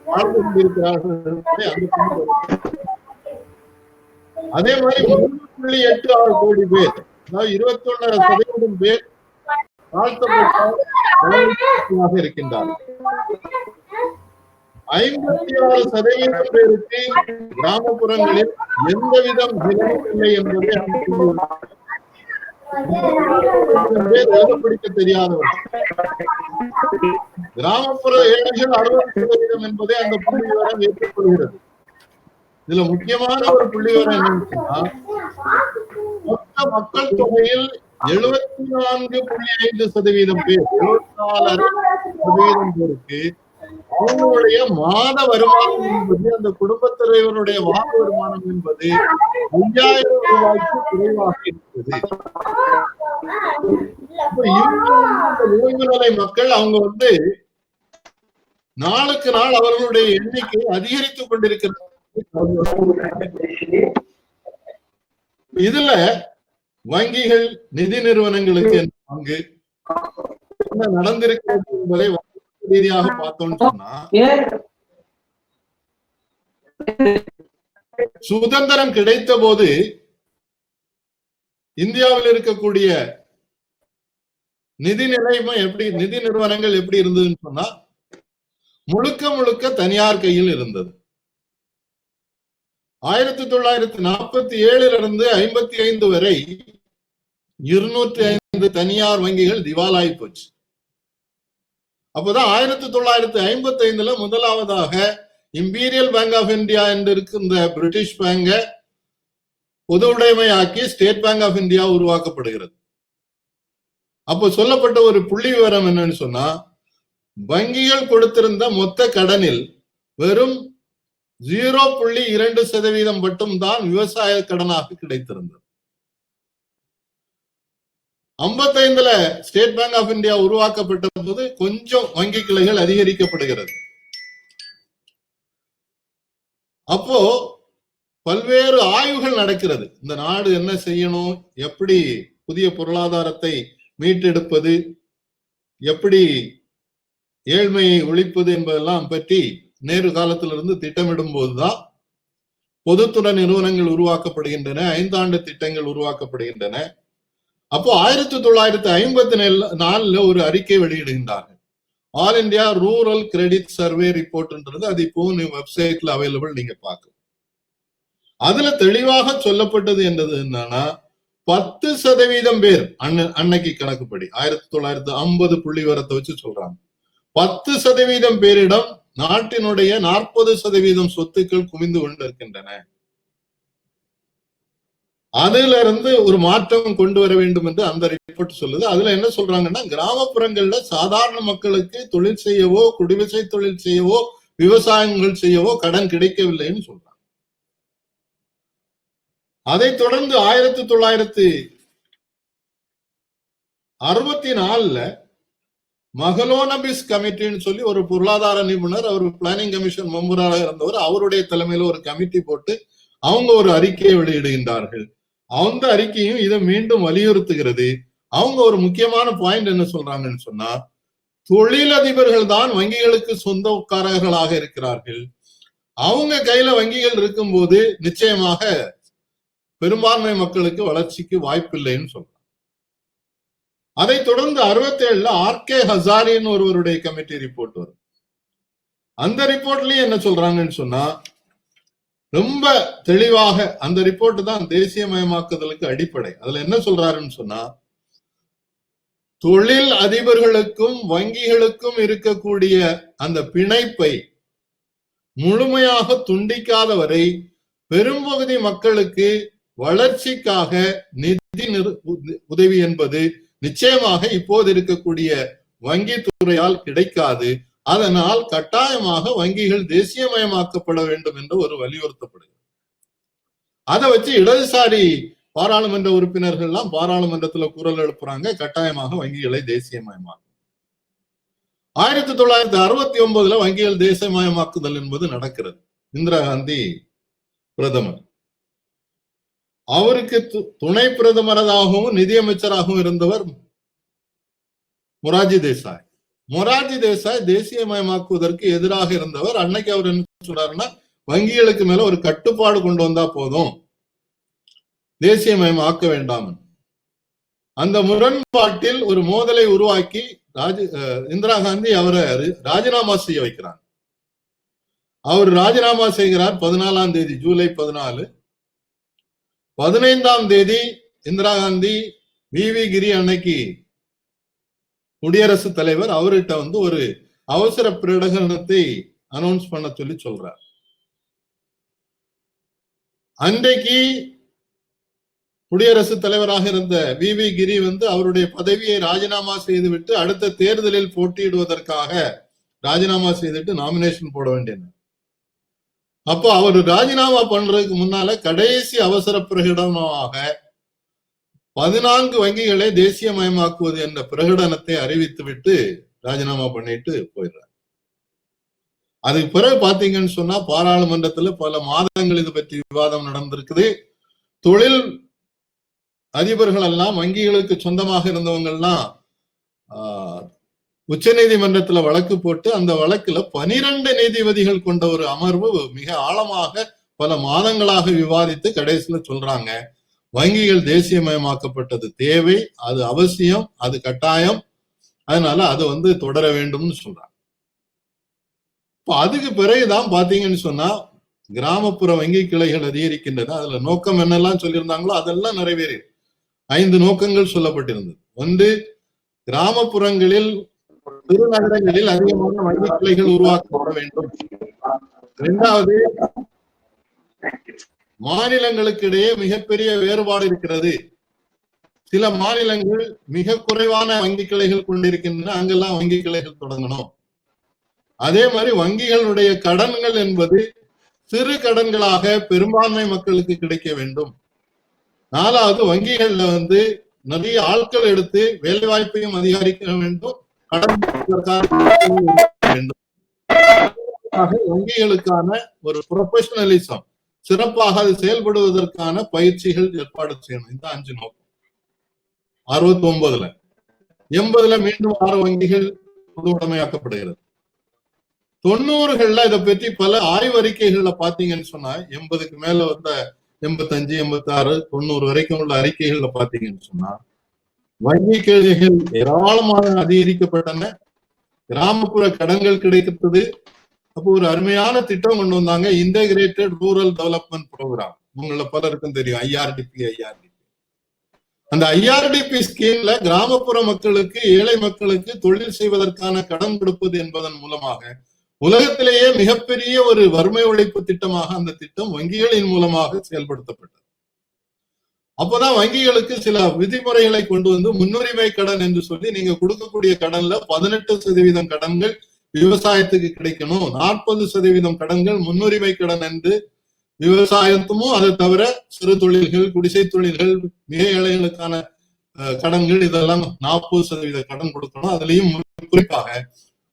வாழ்ந்து கொண்டிருக்கிறார்கள் என்பதை அந்த புள்ளி அதே மாதிரி 3.86 கோடி பேர், அதாவது 21% பேர் தாழ்த்தப்பட்ட இருக்கின்றார்கள். 56% பேருக்கு கிராமப்புறங்களில் எந்தவிதம் இல்லை என்பதை பிடிக்க தெரியாதவர்கள். கிராமப்புற ஏழைகள் 60% என்பதை அந்த புள்ளி விவரம் ஏற்றுக்கொள்கிறது. இதுல முக்கியமான ஒரு புள்ளி விவரம் என்னன்னு சொன்னா, மொத்த மக்கள் தொகையில் 74.5% பேர், 74% பேருக்கு அவங்களுடைய மாத வருமானம் என்பது, அந்த குடும்பத் தலைவருடைய மாத வருமானம் என்பது 5000 ரூபாய்க்கு குறைவாக இருக்கிறது. விளிம்பு நிலை மக்கள் அவங்க நாளுக்கு நாள் அவர்களுடைய எண்ணிக்கை அதிகரித்துக் கொண்டிருக்கிறது. இதுல வங்கிகள், நிதி நிறுவனங்களுக்கு பங்கு என்ன நடந்திருக்கிறது என்பதை ரீதியாக பார்த்தோம்னு சொன்னா, சுதந்திரம் கிடைத்த போது இந்தியாவில் இருக்கக்கூடிய நிதி நிலைமை எப்படி, நிதி நிறுவனங்கள் எப்படி இருந்ததுன்னு சொன்னா, முழுக்க முழுக்க தனியார் கையில் இருந்தது. 1947 இருந்து 55 வரை 205 தனியார் வங்கிகள் திவாலாகி போச்சு. அப்பதான் 1955 முதலாவதாக இம்பீரியல் பேங்க் ஆஃப் இந்தியா என்று இருக்கின்ற பிரிட்டிஷ் பேங்க பொது உடைமையாக்கி ஸ்டேட் பேங்க் ஆஃப் இந்தியா உருவாக்கப்படுகிறது. அப்போ சொல்லப்பட்ட ஒரு புள்ளி விவரம் என்னன்னு சொன்னா, வங்கிகள் கொடுத்திருந்த மொத்த கடனில் வெறும் 0.2% மட்டும் தான் விவசாய கடனாக கிடைத்திருந்தது. 55 ஸ்டேட் பேங்க் ஆஃப் இந்தியா உருவாக்கப்பட்ட போது கொஞ்சம் வங்கி கிளைகள் அதிகரிக்கப்படுகிறது. அப்போ பல்வேறு ஆய்வுகள் நடக்கிறது. இந்த நாடு என்ன செய்யணும், எப்படி புதிய பொருளாதாரத்தை மீட்டெடுப்பது, எப்படி ஏழ்மையை ஒழிப்பது என்பதெல்லாம் பற்றி நேரு காலத்திலிருந்து திட்டமிடும் போதுதான் பொதுத்துறை நிறுவனங்கள் உருவாக்கப்படுகின்றன, 5 ஆண்டு திட்டங்கள் உருவாக்கப்படுகின்றன. அப்போ 1954 ஒரு அறிக்கை வெளியிடுகின்றார்கள். All India rural credit survey ரிப்போர்ட்ன்றது, அது இப்போ வெப்சைட்ல அவைலபிள், நீங்க பார்க்கலாம். அதுல தெளிவாக சொல்லப்பட்டது என்னன்னா, 10% பேர் அன்னைக்கு கணக்குப்படி 1950 புள்ளி விவரத்தை வச்சு சொல்றாங்க, 10% பேரிடம் நாட்டினுடைய 40% சொத்துக்கள் குவிந்து கொண்டு இருக்கின்றன. அதுல இருந்து ஒரு மாற்றம் கொண்டு வர வேண்டும் என்று அந்த ரிப்போர்ட் சொல்லுது. அதுல என்ன சொல்றாங்கன்னா, கிராமப்புறங்கள்ல சாதாரண மக்களுக்கு தொழில் செய்யவோ, குடிவிசை தொழில் செய்யவோ, விவசாயங்கள் செய்யவோ கடன் கிடைக்கவில்லைன்னு சொல்றாங்க. அதை தொடர்ந்து 1964 மகளோனபிஸ் கமிட்டின்னு சொல்லி ஒரு பொருளாதார நிபுணர், அவர் பிளானிங் கமிஷன் மெம்பராக இருந்தவர், அவருடைய தலைமையில ஒரு கமிட்டி போட்டு அவங்க ஒரு அறிக்கையை வெளியிடுகின்றார்கள். அந்த அறிக்கையும் இதை மீண்டும் வலியுறுத்துகிறது. அவங்க ஒரு முக்கியமான பாயிண்ட் என்ன சொல்றாங்கன்னு சொன்னா, தொழிலதிபர்கள் தான் வங்கிகளுக்கு சொந்தக்காரர்களாக இருக்கிறார்கள். அவங்க கையில வங்கிகள் இருக்கும்போது நிச்சயமாக பெரும்பான்மை மக்களுக்கு வளர்ச்சிக்கு வாய்ப்பில்லைன்னு சொல்றாங்க. அதை தொடர்ந்து 67 ஆர்கே ஹசாரின்னு ஒருவருடைய கமிட்டி ரிப்போர்ட் வரும். அந்த ரிப்போர்ட்லயும் என்ன சொல்றாங்கன்னு சொன்னா, ரொம்ப தெளிவாக அந்த ரிப்போர்ட் தான் தேசியமயமாக்குதலுக்கு அடிப்படை. அதுல என்ன சொல்றாருன்னு சொன்னா, தொழில் அதிபர்களுக்கும் வங்கிகளுக்கும் இருக்கக்கூடிய அந்த பிணைப்பை முழுமையாக துண்டிக்காத வரை பெரும்பகுதி மக்களுக்கு வளர்ச்சிக்காக நிதி உதவி என்பது நிச்சயமாக இப்போது இருக்கக்கூடிய வங்கி துறையால் கிடைக்காது. அதனால் கட்டாயமாக வங்கிகள் தேசியமயமாக்கப்பட வேண்டும் என்று ஒரு வலியுறுத்தப்படுகிறது. அதை வச்சு இடதுசாரி பாராளுமன்ற உறுப்பினர்கள் எல்லாம் பாராளுமன்றத்துல குரல் எழுப்புறாங்க, கட்டாயமாக வங்கிகளை தேசியமயமாக்கும். 1969 வங்கிகள் தேசியமயமாக்குதல் என்பது நடக்கிறது. இந்திரா காந்தி பிரதமர், அவருக்கு துணை பிரதமராகவும் நிதியமைச்சராகவும் இருந்தவர் மொரார்ஜி தேசாய். மொரார்ஜி தேசாய் தேசியமயமாக்குவதற்கு எதிராக இருந்தவர். அன்னைக்கு அவர் என்ன சொல்றாருன்னா, வங்கிகளுக்கு மேல ஒரு கட்டுப்பாடு கொண்டு வந்தா போதும், தேசியமயமாக்க வேண்டாம். அந்த முரண்பாட்டில் ஒரு மோதலை உருவாக்கி இந்திரா காந்தி அவரை ராஜினாமா செய்ய வைக்கிறார். அவர் ராஜினாமா செய்கிறார் 14ஆம் தேதி, ஜூலை 14. 15ஆம் தேதி இந்திரா காந்தி வி கிரி அன்னைக்கு குடியரசுத் தலைவர் அவர்கிட்ட ஒரு அவசர பிரகடனத்தை அனௌன்ஸ் பண்ண சொல்லி சொல்றார். அன்றைக்கு குடியரசுத் தலைவராக இருந்த வி கிரி அவருடைய பதவியை ராஜினாமா செய்துவிட்டு அடுத்த தேர்தலில் போட்டியிடுவதற்காக ராஜினாமா செய்துட்டு நாமினேஷன் போட வேண்டியது. அப்போ அவர் ராஜினாமா பண்றதுக்கு முன்னால கடைசி அவசர பிரகடனமாக 14 வங்கிகளை தேசியமயமாக்குவது என்ற பிரகடனத்தை அறிவித்து விட்டு ராஜினாமா பண்ணிட்டு போயிடுறார். அதுக்கு பிறகு பாத்தீங்கன்னு சொன்னா பாராளுமன்றத்துல பல மாதங்கள் இது பற்றி விவாதம் நடந்திருக்குது. தொழில் அதிபர்கள் எல்லாம், வங்கிகளுக்கு சொந்தமாக இருந்தவங்க எல்லாம் உச்ச நீதிமன்றத்துல வழக்கு போட்டு அந்த வழக்குல 12 நீதிபதிகள் கொண்ட ஒரு அமர்வு மிக ஆழமாக பல மாதங்களாக விவாதித்து கடைசியில சொல்றாங்க, வங்கிகள் தேசியமயமாக்கப்பட்டது தேவை, அது அவசியம், அது கட்டாயம், அதனால அது தொடர வேண்டும்னு சொல்றாங்க. இப்ப அதுக்கு பிறகுதான் பாத்தீங்கன்னு சொன்னா கிராமப்புற வங்கி கிளைகள் அதிகரிக்கின்றன. அதுல நோக்கம் என்னெல்லாம் சொல்லியிருந்தாங்களோ அதெல்லாம் நிறைவேறி 5 நோக்கங்கள் சொல்லப்பட்டிருந்தது. ஒன்று, கிராமப்புறங்களில் பெருநகரங்களில் அதிகமான வங்கி கிளைகள் உருவாக்கப்பட வேண்டும். 2வது, மாநிலங்களுக்கு இடையே மிகப்பெரிய வேறுபாடு இருக்கிறது. சில மாநிலங்கள் மிக குறைவான வங்கி கிளைகள் கொண்டிருக்கின்றன, அங்கெல்லாம் வங்கி கிளைகள் தொடங்கணும். அதே மாதிரி வங்கிகளுடைய கடன்கள் என்பது சிறு கடன்களாக பெரும்பான்மை மக்களுக்கு கிடைக்க வேண்டும். 4வது, வங்கிகள்ல நிறைய ஆட்கள் எடுத்து வேலை வாய்ப்பையும் அதிகரிக்க வேண்டும், கடன் வேண்டும். வங்கிகளுக்கான ஒரு ப்ரொபஷனலிசம், சிறப்பாக அது செயல்படுவதற்கான பயிற்சிகள் ஏற்பாடு செய்யணும். இந்த 5 நோக்கம். 69ல 80ல மீண்டும் 6 வங்கிகள் பொதுவுடைமையாக்கப்படுகிறது. 90கள்ல இதை பற்றி பல ஆய்வறிக்கைகள்ல பாத்தீங்கன்னு சொன்னா 80க்கு மேல 85, 86, 90 வரைக்கும் உள்ள அறிக்கைகள்ல பாத்தீங்கன்னு சொன்னா வங்கி கிளைகள் ஏராளமாக அதிகரிக்கப்பட்டன, கிராமப்புற கடன்கள் கிடைக்கிறது. அப்போ ஒரு அருமையான திட்டம் கொண்டு வந்தாங்க, இன்டகிரேட்டட் ரூரல் டெவலப்மெண்ட் ப்ரோக்ராம். உங்கள பலருக்கும் தெரியும், ஐஆர்டிபி. அந்த ஐஆர்டிபி ஸ்கீம்ல கிராமப்புற மக்களுக்கு, ஏழை மக்களுக்கு தொழில் செய்வதற்கான கடன் கொடுப்பது என்பதன் மூலமாக உலகத்திலேயே மிகப்பெரிய ஒரு வறுமை ஒழிப்பு திட்டமாக அந்த திட்டம் வங்கிகளின் மூலமாக செயல்படுத்தப்பட்டது. அப்பதான் வங்கிகளுக்கு சில விதிமுறைகளை கொண்டு வந்து முன்னுரிமை கடன் என்று சொல்லி, நீங்க கொடுக்கக்கூடிய கடன்ல 18% கடன்கள் விவசாயத்துக்கு கிடைக்கணும், 40% கடன்கள் முன்னுரிமை கடன் என்று விவசாயத்தும், அதை தவிர சிறு தொழில்கள், குடிசை தொழில்கள், மிக ஏழைகளுக்கான கடன்கள், இதெல்லாம் 40% கடன் கொடுக்கணும். அதுலயும் குறிப்பாக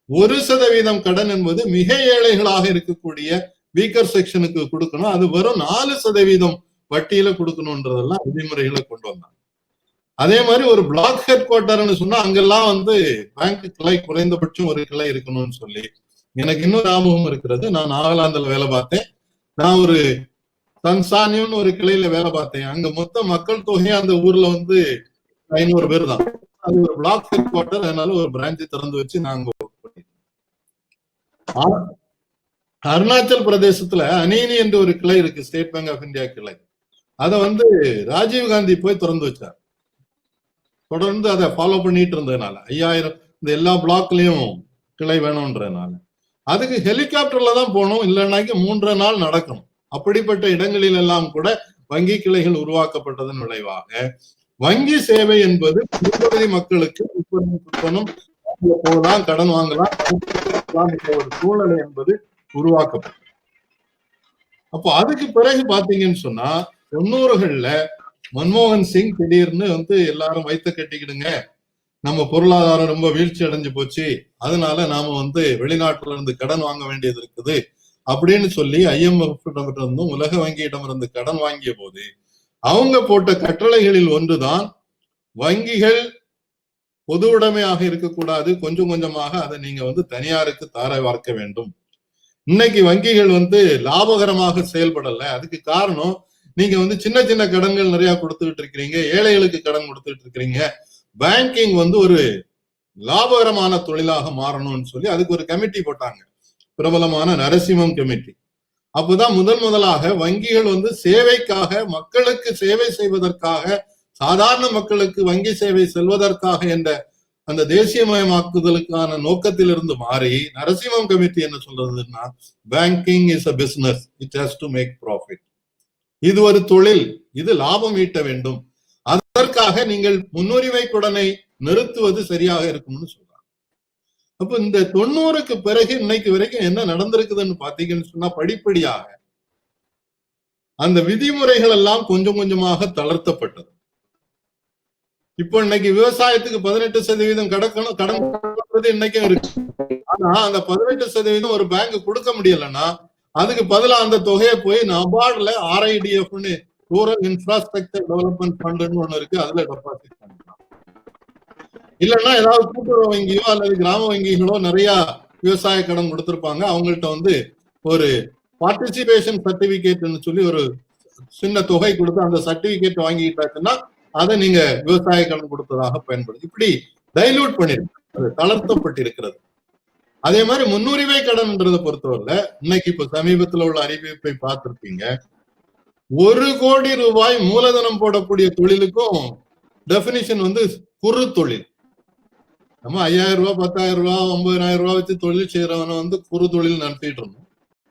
1% கடன் என்பது மிக ஏழைகளாக இருக்கக்கூடிய வீக்கர் செக்ஷனுக்கு கொடுக்கணும், அது வெறும் 4% வட்டியில கொடுக்கணும்ன்றதெல்லாம் விதிமுறைகளை கொண்டு வந்தாங்க. அதே மாதிரி ஒரு பிளாக் ஹெட் குவார்டர்னு சொன்னா அங்கெல்லாம் பேங்க் கிளை குறைந்தபட்சம் ஒரு கிளை இருக்கணும்னு சொல்லி, எனக்கு இன்னும் ஞாபகம் இருக்கிறது, நான் நாகாலாந்துல வேலை பார்த்தேன். நான் ஒரு தன்சானியம்னு ஒரு கிளையில வேலை பார்த்தேன். அங்க மொத்த மக்கள் தொகையா அந்த ஊர்ல 500 பேர் தான். அது ஒரு பிளாக் ஹெட் குவார்டர், அதனால ஒரு பிரான்ச்சை திறந்து வச்சு நாங்க அருணாச்சல் பிரதேசத்துல அனீனி என்று ஒரு கிளை இருக்கு, ஸ்டேட் பேங்க் ஆஃப் இந்தியா கிளை. அதை ராஜீவ் காந்தி போய் திறந்து வச்சார். தொடர்ந்து அதை ஃபாலோ பண்ணிட்டு இருந்ததுனால 5000 இந்த எல்லா பிளாக்லயும் கிளை வேணும்ன்றதுனால அதுக்கு ஹெலிகாப்டர்ல தான் போகணும், இல்லைன்னாக்கி 3 நாள் நடக்கணும். அப்படிப்பட்ட இடங்களில் எல்லாம் கூட வங்கி கிளைகள் உருவாக்கப்பட்டதன் விளைவாக வங்கி சேவை என்பது பெரும்பகுதி மக்களுக்கு போகலாம், கடன் வாங்கலாம், ஒரு சூழ்நிலை என்பது உருவாக்கப்படும். அப்போ அதுக்கு பிறகு பாத்தீங்கன்னு சொன்னா 90கள்ல மன்மோகன் சிங் திடீர்னு எல்லாரும் வைத்த கட்டிக்கிடுங்க, நம்ம பொருளாதாரம் ரொம்ப வீழ்ச்சி அடைஞ்சு போச்சு, அதனால நாம வெளிநாட்டுல இருந்து கடன் வாங்க வேண்டியது இருக்குது அப்படின்னு சொல்லி IMF இருந்தும் உலக வங்கியிடம் இருந்து கடன் வாங்கிய போது அவங்க போட்ட கட்டளைகளில் ஒன்றுதான், வங்கிகள் பொது உடைமையாக இருக்கக்கூடாது. கொஞ்சம் கொஞ்சமாக அதை நீங்க வந்து தனியாருக்கு தாரை வார்க்க வேண்டும். இன்னைக்கு வங்கிகள் வந்து லாபகரமாக செயல்படல. அதுக்கு காரணம் நீங்க வந்து சின்ன சின்ன கடன்கள் நிறைய கொடுத்துட்டு இருக்கிறீங்க, ஏழைகளுக்கு கடன் கொடுத்துட்டு இருக்கிறீங்க. பேங்கிங் வந்து ஒரு லாபகரமான தொழிலாக மாறணும்னு சொல்லி அதுக்கு ஒரு கமிட்டி போட்டாங்க, பிரபலமான நரசிம்மம் கமிட்டி. அப்போதான் முதலாக வங்கிகள் வந்து சேவைக்காக, மக்களுக்கு சேவை செய்வதற்காக, சாதாரண மக்களுக்கு வங்கி சேவை செல்வதற்காக என்ற அந்த தேசியமயமாக்குதலுக்கான நோக்கத்திலிருந்து மாறி நரசிம்மம் கமிட்டி என்ன சொல்றதுன்னா, banking is a business, it has to make profit. இது ஒரு தொழில், இது லாபம் ஈட்ட வேண்டும், அதற்காக நீங்கள் முன்னுரிமை கடனை நிறுத்துவது சரியாக இருக்கும்னு சொல்றாங்க. அப்ப இந்த 90க்கு பிறகு இன்னைக்கு வரைக்கும் என்ன நடந்திருக்குதுன்னு பாத்தீங்கன்னு சொன்னா, படிப்படியாக அந்த விதிமுறைகள் எல்லாம் கொஞ்சம் கொஞ்சமாக தளர்த்தப்பட்டது. இப்போ இன்னைக்கு விவசாயத்துக்கு 18% கடன் இன்னைக்கும் இருக்கு. ஆனா அந்த 18% ஒரு பேங்க் கொடுக்க முடியலன்னா அதுக்கு பதிலா அந்த தொகையை போய் நபார்ட்ல RIDF ரூரல் இன்ஃப்ராஸ்ட்ரக்சர் டெவலப்மெண்ட் ஃபண்ட்னு ஒண்ணு இருக்கு, அதுல டெபாசிட் பண்ணலாம். இல்லைன்னா ஏதாவது கூட்டுறவு வங்கியோ அல்லது கிராம வங்கிகளோ நிறைய விவசாய கடன் கொடுத்திருப்பாங்க, அவங்கள்ட்ட வந்து ஒரு பார்ட்டிசிபேஷன் சர்டிபிகேட்னு சொல்லி ஒரு சின்ன தொகை கொடுத்து அந்த சர்டிபிகேட் வாங்கிட்டாச்சுன்னா அதை நீங்க விவசாய கடன் கொடுத்ததாக பயன்படுது. இப்படி டைல்யூட் பண்ணிருக்கு, அது தளர்த்தப்பட்டிருக்கிறது. அதே மாதிரி முன்னுரிமை கடன்ன்றதை பொறுத்தவரை இன்னைக்கு இப்ப சமீபத்தில் உள்ள அறிவிப்பை பார்த்திருப்பீங்க. 1 கோடி ரூபாய் மூலதனம் போடக்கூடிய தொழிலுக்கும் டெபினிஷன் வந்து குறு தொழில். நம்ம 5000 ரூபாய் 10,000 ரூபாய் 9,000 ரூபாய் வச்சு தொழில் செய்யறவன வந்து குறு தொழில் நடத்திட்டு இருந்தோம்.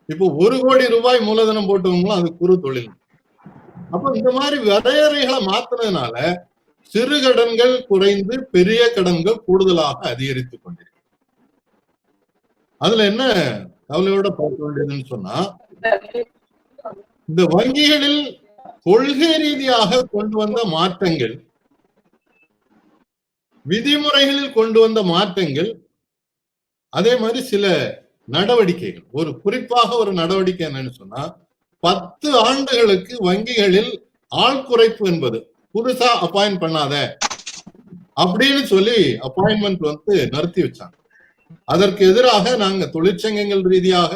இப்போ 1 கோடி ரூபாய் மூலதனம் போட்டவங்களும் அது குறு தொழில். அப்ப இந்த மாதிரி வரையறைகளை மாத்தினதுனால சிறு கடன்கள் குறைந்து பெரிய கடன்கள் கூடுதலாக அதிகரித்து கொண்டிருக்கு. அதுல என்ன கவலையோட பார்க்க வேண்டியதுன்னு சொன்னா, இந்த வங்கிகளில் கொள்கை ரீதியாக கொண்டு வந்த மாற்றங்கள், விதிமுறைகளில் கொண்டு வந்த மாற்றங்கள், அதே மாதிரி சில நடவடிக்கைகள். ஒரு குறிப்பாக ஒரு நடவடிக்கை என்னன்னு சொன்னா, 10 ஆண்டுகளுக்கு வங்கிகளில் ஆள் குறைப்பு என்பது புதுசா அப்பாயிண்ட் பண்ணாத அப்படின்னு சொல்லி அப்பாயின்மெண்ட் வந்து நிறுத்தி வச்சாங்க. அதற்கு எதிராக நாங்க தொழிற்சங்கங்கள் ரீதியாக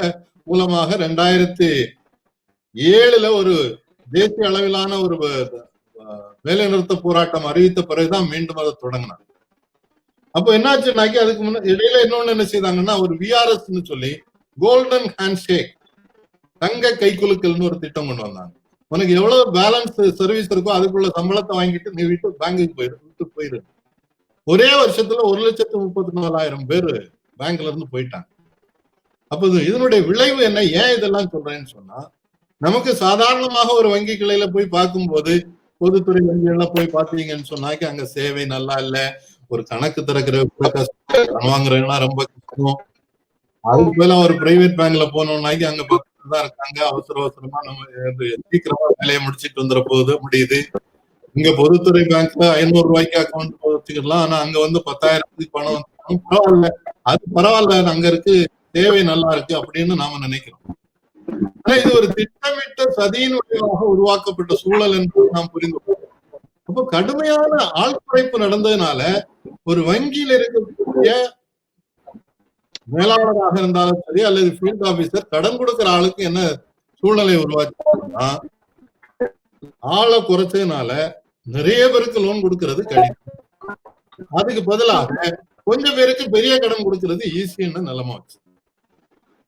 மூலமாக 2007 ஒரு தேசிய அளவிலான ஒரு வேலை நிறுத்த போராட்டம் அறிவித்த பிறகுதான் மீண்டும் அதை தொடங்கினாங்க. அப்ப என்னாச்சுன்னாக்கி அதுக்கு முன்ன இடையில இன்னொன்னு என்ன செய்தாங்கன்னா, ஒரு VRS சொல்லி கோல்டன் ஹேண்ட் ஷேக், தங்க கைக்குலுக்கல்னு ஒரு திட்டம் கொண்டு வந்தாங்க. உனக்கு எவ்வளவு பேலன்ஸ் சர்வீஸ் இருக்கோ அதுக்குள்ள சம்பளத்தை வாங்கிட்டு நீ பேங்குக்கு போயிரு. ஒரே வருஷத்துல 1,34,000 பேர் பேங்க்ல இருந்து போயிட்டாங்க. அப்ப இதனுடைய விளைவு என்ன? ஏன் இதெல்லாம் சொல்றேன்னு சொன்னா, நமக்கு சாதாரணமாக ஒரு வங்கி கிளையில போய் பார்க்கும்போது, பொதுத்துறை வங்கிகள்லாம் போய் பார்த்தீங்கன்னு சொன்னாக்கி அங்க சேவை நல்லா இல்ல, ஒரு கணக்கு திறக்கிற கஷ்டம், வாங்குறதுலாம் ரொம்ப கஷ்டம். அதுக்கு மேல ஒரு பிரைவேட் பேங்க்ல போனோம்னாக்கி அங்க பக்கத்துல தான் இருக்காங்க, அவசரமா நம்ம சீக்கிரமா வேலையை முடிச்சிட்டு வந்துட போகுது முடியுது. இங்க பொதுத்துறை பேங்க்ல 500 ரூபாய்க்கு அக்கௌண்ட் வச்சுக்கலாம், ஆனா அங்க வந்து 10,000 பணம் பரவாயில்ல, அது பரவாயில்ல, அங்க இருக்கு, தேவை நல்லா இருக்கு அப்படின்னு நாம நினைக்கிறோம். ஆனா இது ஒரு திட்டமிட்ட சதியின் வழியாக உருவாக்கப்பட்ட சூழல் என்று நாம் புரிந்து கொள்வோம். அப்போ கடுமையான ஆள் குறைப்பு நடந்ததுனால ஒரு வங்கியில் இருக்கக்கூடிய மேலாளராக இருந்தாலும் சரி அல்லது ஃபீல்ட் ஆபீசர் கடன் கொடுக்கிற ஆளுக்கு என்ன சூழ்நிலை உருவாச்சுன்னா, ஆளை குறைச்சதுனால நிறைய பேருக்கு லோன் கொடுக்கறது கடினம். அதுக்கு பதிலாக கொஞ்சம் பேருக்கு பெரிய கடன் கொடுக்கறது ஈஸியான நிலைமை வச்சு.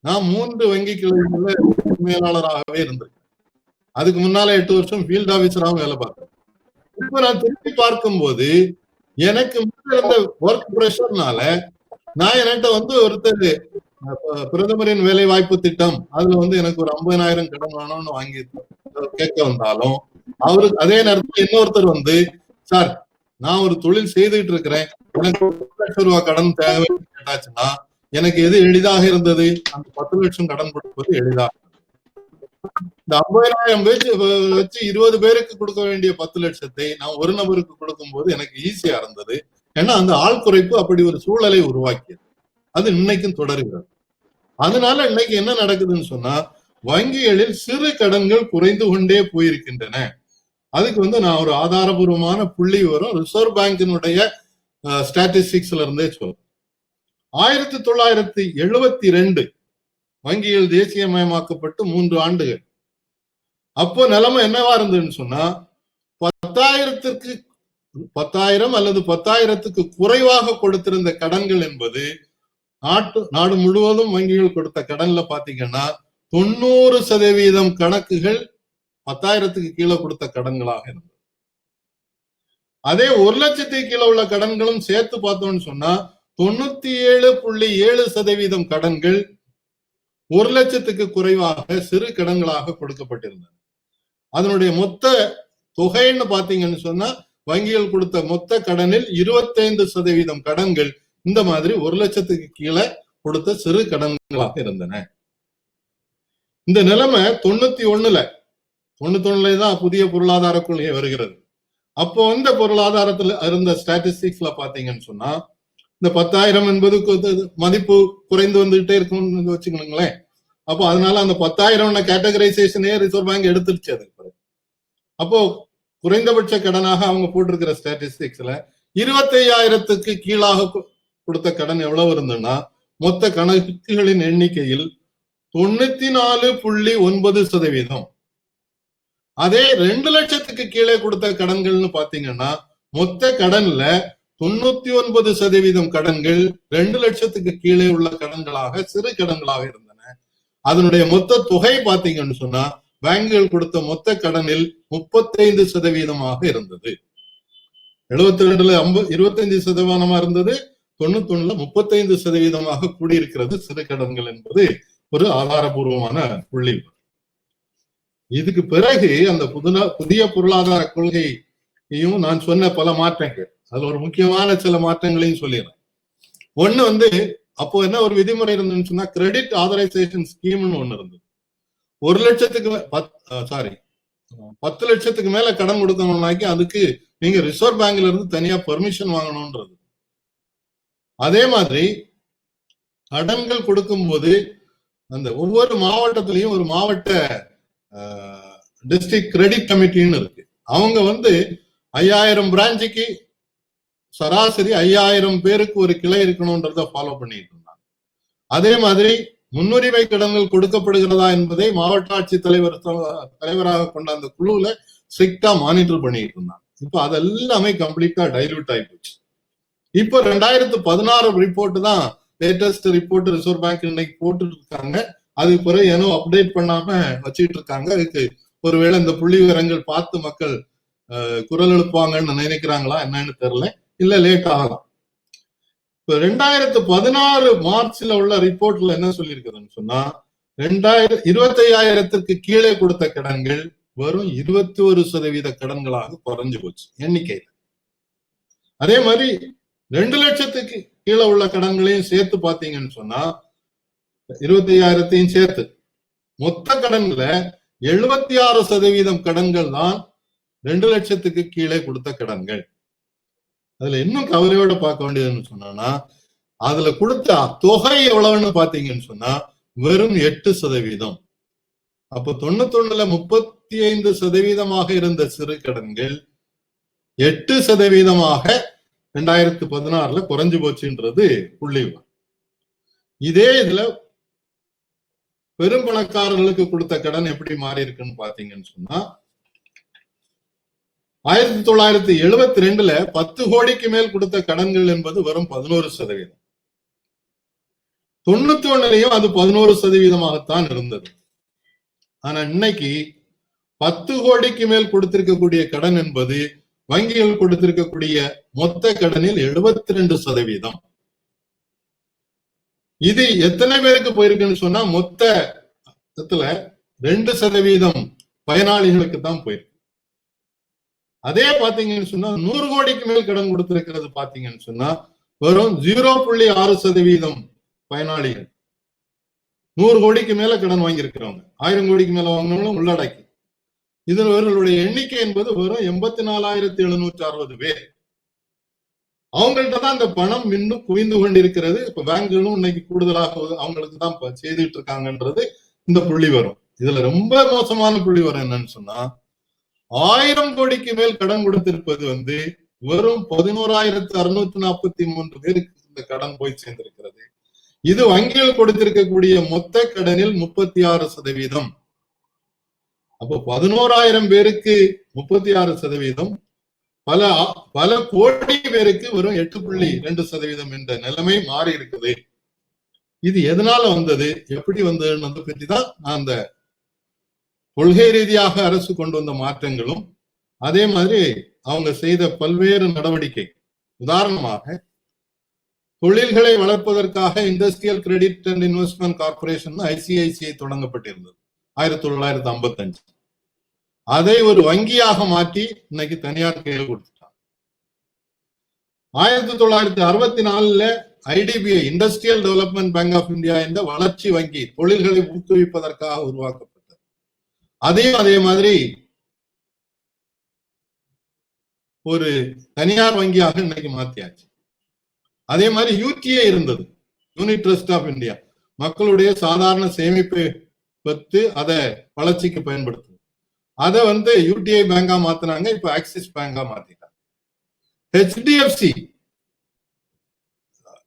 நான் 3 வங்கி கிளைகள்ல மேலாளராகவே இருந்திருக்கேன். அதுக்கு முன்னால 8 வருஷம் ஃபீல்ட் ஆபீசராகவும் வேலை பார்த்தேன். இப்ப நான் திருப்பி பார்க்கும்போது எனக்கு இருந்த ஒர்க் பிரஷர்னால நான் என்கிட்ட வந்து ஒருத்தர் பிரதமரின் வேலை வாய்ப்பு திட்டம் அதுல வந்து எனக்கு ஒரு 50,000 கடன் வேணும்னு வாங்கி கேட்க வந்தாலும் அவருக்கு அதே நேரத்துல இன்னொருத்தர் வந்து, சார் நான் ஒரு தொழில் செய்துட்டு இருக்கிறேன், எனக்கு 10 லட்சம் ரூபாய் கடன் தேவைன்னு கேட்டாச்சுன்னா எனக்கு எது எளிதாக இருந்தது? அந்த 10 லட்சம் கடன் கொடுப்பது எளிதாக. இந்த 50,000 வச்சு 20 பேருக்கு கொடுக்க வேண்டிய 10 லட்சத்தை நான் ஒரு நபருக்கு கொடுக்கும் போது எனக்கு ஈஸியா இருந்தது. ஏன்னா அந்த ஆள் குறைப்பு அப்படி ஒரு சூழலை உருவாக்கியது. அது இன்னைக்கும் தொடர்கிறது. அதனால இன்னைக்கு என்ன நடக்குதுன்னு சொன்னா, வங்கிகளில் சிறு கடன்கள் குறைந்து கொண்டே போயிருக்கின்றன. அதுக்கு வந்து நான் ஒரு ஆதாரபூர்வமான புள்ளி வரும் ரிசர்வ் பேங்கினுடைய ஸ்டாட்டிஸ்டிக்ஸ்ல இருந்தே சொல்லும். 1972 வங்கிகள் தேசியமயமாக்கப்பட்டு 3 ஆண்டுகள். அப்போ நிலைமை என்னவா இருந்ததுன்னு சொன்னா 10,000 அல்லது 10,000க்கு குறைவாக கொடுத்திருந்த கடன்கள் என்பது நாடு முழுவதும் வங்கிகள் கொடுத்த கடன்ல பாத்தீங்கன்னா 90% கணக்குகள் 10,000க்கு கீழே கொடுத்த கடன்களாக இருந்தது. அதே 1 லட்சத்துக்கு கீழே உள்ள கடன்களும் சேர்த்து பார்த்தோம்னு சொன்னா 97.7% கடன்கள் 1 லட்சத்துக்கு குறைவாக சிறு கடன்களாக கொடுக்கப்பட்டிருந்தன. அதனுடைய மொத்த தொகைன்னு பாத்தீங்கன்னு சொன்னா வங்கிகள் கொடுத்த மொத்த கடனில் 25% கடன்கள் இந்த மாதிரி 1 லட்சத்துக்கு கீழே கொடுத்த சிறு கடன்களாக இருந்தன. இந்த நிலைமை 91 தான் புதிய பொருளாதார கொள்கை வருகிறது. அப்போ இந்த பொருளாதாரத்துல இருந்த ஸ்டாட்டிஸ்டிக்ஸ்ல பாத்தீங்கன்னு சொன்னா இந்த 10,000 என்பது மதிப்பு குறைந்து வந்துகிட்டே இருக்கும்னு வச்சுக்கணுங்களேன். அப்போ அதனால அந்த 10,000 கேட்டகரைசேஷனே ரிசர்வ் பேங்க் எடுத்துருச்சு. அதுக்கு அப்போ குறைந்தபட்ச கடனாக அவங்க போட்டிருக்கிற ஸ்டாட்டிஸ்டிக்ஸ்ல 25,000க்கு கீழாக கொடுத்த கடன் எவ்வளவு இருந்ததுன்னா மொத்த கணக்குகளின் எண்ணிக்கையில் 94.9%. அதே 2 லட்சத்துக்கு கீழே கொடுத்த கடன்கள்னு பாத்தீங்கன்னா மொத்த கடன்ல 99% கடன்கள் 2 லட்சத்துக்கு கீழே உள்ள கடன்களாக சிறு கடன்களாக இருந்தன. அதனுடைய மொத்த தொகை பாத்தீங்கன்னு சொன்னா வங்கிகள் கொடுத்த மொத்த கடனில் 35% இருந்தது. 72ல 25% இருந்தது, 91ல 35% கூடியிருக்கிறது சிறு கடன்கள் என்பது ஒரு ஆதாரபூர்வமான புள்ளி. இதுக்கு பிறகு அந்த புதிய பொருளாதார கொள்கையையும் நான் சொன்ன பல மாற்றங்கள், அதுல ஒரு முக்கியமான சில மாற்றங்களையும் சொல்லிடுறேன். ஒண்ணு அப்போ என்ன ஒரு விதிமுறை இருந்துன்னு சொன்னா கிரெடிட் ஆதரைசேஷன் ஸ்கீம்னு ஒண்ணு இருந்தது. 10 லட்சத்துக்கு மேல கடன் கொடுக்கணும்னாக்கி அதுக்கு நீங்க ரிசர்வ் பேங்க்ல இருந்து தனியா பெர்மிஷன் வாங்கணும்ன்றது. அதே மாதிரி கடன்கள் கொடுக்கும் போது அந்த ஒவ்வொரு மாவட்டத்திலையும் ஒரு மாவட்ட டிஸ்ட்ரிக்ட் கிரெடிட் கமிட்டின்னு இருக்கு. அவங்க 5,000 பிரான்ச்சுக்கு சராசரி 5,000 பேருக்கு ஒரு கிளை இருக்கணும்ன்றத ஃபாலோ பண்ணிட்டு இருந்தாங்க. அதே மாதிரி முன்னுரிமை கடன்கள் கொடுக்கப்படுகிறதா என்பதை மாவட்ட ஆட்சி தலைவராக கொண்ட அந்த குழுல ஸ்ட்ரிக்டா மானிட்டர் பண்ணிட்டு இருந்தாங்க. இப்ப அதெல்லாமே கம்ப்ளீட்டா டைல்யூட் ஆகி போச்சு. இப்ப 2016 ரிப்போர்ட் தான் லேட்டஸ்ட் ரிப்போர்ட் ரிசர்வ் பேங்க் இன்னைக்கு போட்டு இருக்காங்க. அதுக்கு பிறகு ஏனோ அப்டேட் பண்ணாம வச்சுட்டு இருக்காங்க. அதுக்கு ஒருவேளை இந்த புள்ளி விவரங்கள் பார்த்து மக்கள் குரல் எழுப்பாங்கன்னு நினைக்கிறாங்களா என்னன்னு தெரியல, இல்ல லேட் ஆகலாம். இப்ப 2016 மார்ச்ல உள்ள ரிப்போர்ட்ல என்ன சொல்லியிருக்குதுன்னு சொன்னா 25,000க்கு கீழே கொடுத்த கடன்கள் வெறும் 21% கடன்களாக குறைஞ்சு போச்சு எண்ணிக்கையில. அதே மாதிரி 2 லட்சத்துக்கு கீழே உள்ள கடன்களையும் சேர்த்து பாத்தீங்கன்னு சொன்னா 25,000த்தையும் சேர்த்து மொத்த கடன்ல 76% கடன்கள் தான் 2 லட்சத்துக்கு கீழே கொடுத்த கடன்கள். அதுல இன்னும் கவலையோட பார்க்க வேண்டியதுன்னு சொன்னா அதுல கொடுத்த தொகை எவ்வளவுன்னு பாத்தீங்கன்னு சொன்னா வெறும் 8%. அப்போ 91ல 35% இருந்த சிறு கடன்கள் 8% 2016ல குறைஞ்சு போச்சுன்றது புள்ளி. இதே இதுல பெரும் பணக்காரர்களுக்கு கொடுத்த கடன் எப்படி மாறி இருக்குன்னு பாத்தீங்கன்னு சொன்னா 1972ல 10 கோடிக்கு மேல் கொடுத்த கடன்கள் என்பது வெறும் 11%. 91லையும் அது 11%-ஆகத்தான் இருந்தது. ஆனா இன்னைக்கு 10 கோடிக்கு மேல் கொடுத்திருக்கக்கூடிய கடன் என்பது வங்கிகள் கொடுத்திருக்கக்கூடிய மொத்த கடனில் 72%. இது எத்தனை பேருக்கு போயிருக்குன்னு சொன்னா மொத்தத்துல 2% பயனாளிகளுக்கு தான் போயிருக்கு. அதே பாத்தீங்கன்னு சொன்னா 100 கோடிக்கு மேல் கடன் கொடுத்திருக்கிறது பாத்தீங்கன்னு சொன்னா வெறும் 0.6% பயனாளிகள். 100 கோடிக்கு மேல கடன் வாங்கியிருக்கிறவங்க, 1000 கோடிக்கு மேல வாங்கினவங்களும் உள்ளடக்கி இவர்களுடைய எண்ணிக்கை என்பது வெறும் 84,760 பேர். அவங்கள்ட்ட தான் இந்த பணம் இன்னும் குவிந்து கொண்டிருக்கிறது. இப்ப பேங்குகளும் இன்னைக்கு கூடுதலாக அவங்களுக்கு தான் செய்துட்டு இருக்காங்கன்றது இந்த புள்ளி வரும். இதுல ரொம்ப மோசமான புள்ளி வரும் என்னன்னு சொன்னா 1000 கோடிக்கு மேல் கடன் கொடுத்திருப்பது வெறும் 11,643 பேருக்கு இந்த கடன் போய் சேர்ந்திருக்கிறது. இது வங்கிகள் கொடுத்திருக்கக்கூடிய மொத்த கடனில் 36%. அப்போ 11,000 பேருக்கு 36%, பல கோடி பேருக்கு வெறும் 8.2% என்ற நிலைமை மாறி இருக்குது. இது எதனால வந்தது, எப்படி வந்ததுன்னு பற்றி தான் நான் அந்த கொள்கை ரீதியாக அரசு கொண்டு வந்த மாற்றங்களும், அதே மாதிரி அவங்க செய்த பல்வேறு நடவடிக்கை. உதாரணமாக தொழில்களை வளர்ப்பதற்காக industrial credit and investment corporation ICICI தொடங்கப்பட்டிருந்தது 1955. அதை ஒரு வங்கியாக மாற்றி இன்னைக்கு தனியார் கையில் கொடுத்துட்டாங்க. 1964 IDBI industrial development bank of India என்ற வளர்ச்சி வங்கி தொழில்களை ஊக்குவிப்பதற்காக உருவாக்கப்பட்டது. அதையும் அதே மாதிரி ஒரு தனியார் வங்கியாக இன்னைக்கு மாத்தியாச்சு. அதே மாதிரி UTA இருந்தது, யூனிட் ட்ரஸ்ட் ஆஃப் இந்தியா, மக்களுடைய சாதாரண சேமிப்பை பத்து அதை வளர்ச்சிக்கு பயன்படுத்துது. அதை UTI பேங்கா மாத்தினாங்க, இப்ப ஆக்சிஸ் பேங்கா மாத்திட்டாங்க. HDFC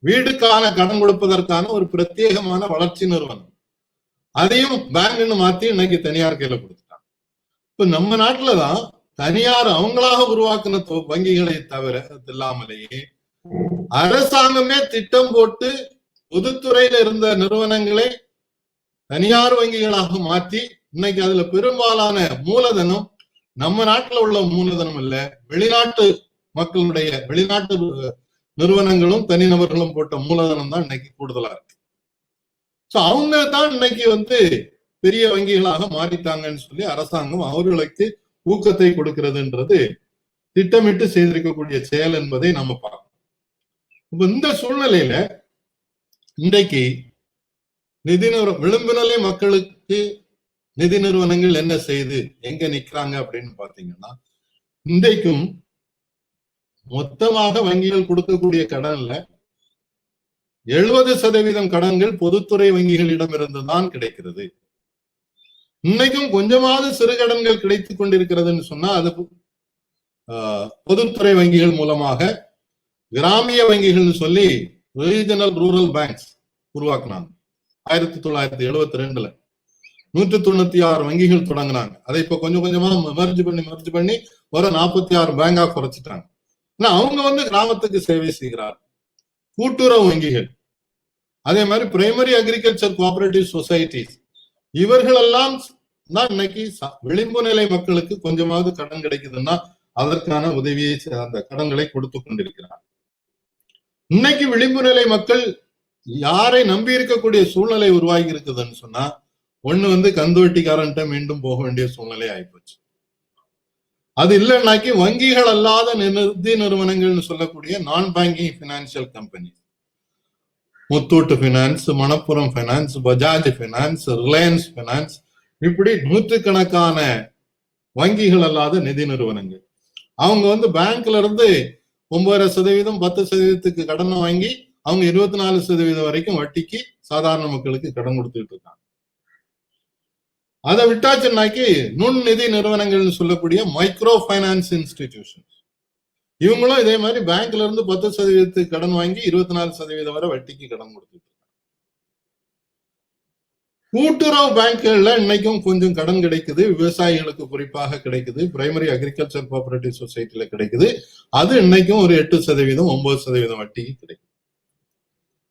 வீடுக்கான கடன் கொடுப்பதற்கான ஒரு பிரத்யேகமான வளர்ச்சி நிறுவனம், அதையும் பேங்க்னு மாத்தி இன்னைக்கு தனியார் கையில கொடுத்துட்டாங்க. இப்ப நம்ம நாட்டுலதான் தனியார் அவங்களாக உருவாக்குன வங்கிகளை தவிர இல்லாமலேயே அரசாங்கமே திட்டம் போட்டு பொதுத்துறையில இருந்த நிறுவனங்களை தனியார் வங்கிகளாக மாற்றி இன்னைக்கு அதுல பெரும்பாலான மூலதனம் நம்ம நாட்டுல உள்ள மூலதனம் இல்ல, வெளிநாட்டு மக்களுடைய வெளிநாட்டு நிறுவனங்களும் தனிநபர்களும் போட்ட மூலதனம் தான் இன்னைக்கு கூடுதலா இருக்கு. சோ அவங்க தான் இன்னைக்கு பெரிய வங்கிகளாக மாறிட்டாங்கன்னு சொல்லி அரசாங்கம் அவர்களுக்கு ஊக்கத்தை கொடுக்கிறதுன்றது திட்டமிட்டு செய்திருக்கக்கூடிய செயல் என்பதை நம்ம பார்க்கணும். இப்ப இந்த சூழ்நிலையில இன்றைக்கு விளிம்பு நிலை மக்களுக்கு நிதி நிறுவனங்கள் என்ன செய்து எங்க நிக்கிறாங்க அப்படின்னு பாத்தீங்கன்னா, இன்றைக்கும் மொத்தமாக வங்கிகள் கொடுக்கக்கூடிய கடன்ல 70% கடன்கள் பொதுத்துறை வங்கிகளிடம் இருந்துதான் கிடைக்கிறது. இன்னைக்கும் கொஞ்சமாவது சிறு கடன்கள் கிடைத்துக் கொண்டிருக்கிறதுன்னு சொன்னா அது பொதுத்துறை வங்கிகள் மூலமாக கிராமிய வங்கிகள் சொல்லி ரீஜனல் ரூரல் பேங்க்ஸ் உருவாக்குனாங்க. 1972 196 வங்கிகள் தொடங்கினாங்க. அதை இப்ப கொஞ்சம் கொஞ்சமா மர்ஜ் பண்ணி ஒரு 46 பேங்கா குறைச்சிட்டாங்க. ஆனா அவங்க கிராமத்துக்கு சேவை செய்கிறார். கூட்டுறவு வங்கிகள், அதே மாதிரி பிரைமரி அக்ரிகல்ச்சர் கோஆபரேட்டிவ் சொசைட்டிஸ், இவர்கள் எல்லாம் தான் இன்னைக்கு விளிம்பு நிலை மக்களுக்கு கொஞ்சமாவது கடன் கிடைக்குதுன்னா அதற்கான உதவியை அந்த கடன்களை கொடுத்து கொண்டிருக்கிறார். இன்னைக்கு விளிம்பு நிலை மக்கள் யாரை நம்பி இருக்கக்கூடிய சூழ்நிலை உருவாகி இருக்குதுன்னு சொன்னா, ஒண்ணு கந்து வட்டிக்காரன்ட்ட மீண்டும் போக வேண்டிய சூழ்நிலை ஆயிப்போச்சு. அது இல்லைன்னாக்கி வங்கிகள் அல்லாத நிதி நிறுவனங்கள்னு சொல்லக்கூடிய நான் banking financial company, Muthoot finance, Manappuram finance, Bajaj finance, Reliance finance, இப்படி நூற்றுக்கணக்கான வங்கிகள் அல்லாத நிதி நிறுவனங்கள். அவங்க பேங்க்ல இருந்து 9.5%, 10% கடன் வாங்கி அவங்க 24% வரைக்கும் வட்டிக்கு சாதாரண மக்களுக்கு கடன் கொடுத்துட்டு இருக்காங்க. அதை விட்டாச்சுன்னாக்கி நுண்நிதி நிறுவனங்கள்னு சொல்லக்கூடிய மைக்ரோ பைனான்ஸ் இன்ஸ்டிடியூஷன்ஸ், இவங்களும் இதே மாதிரி பேங்க்ல இருந்து 10% கடன் வாங்கி 24% வரை வட்டிக்கு கடன் கொடுத்துட்டு இருக்காங்க. கூட்டுறவு பேங்க்குகள்ல இன்னைக்கும் கொஞ்சம் கடன் கிடைக்குது, விவசாயிகளுக்கு குறிப்பாக கிடைக்குது, பிரைமரி அக்ரிகல்ச்சர் கோஆபரேட்டிவ் சொசைட்டில கிடைக்குது. அது இன்னைக்கும் ஒரு 8%, 9% வட்டிக்கு கிடைக்குது.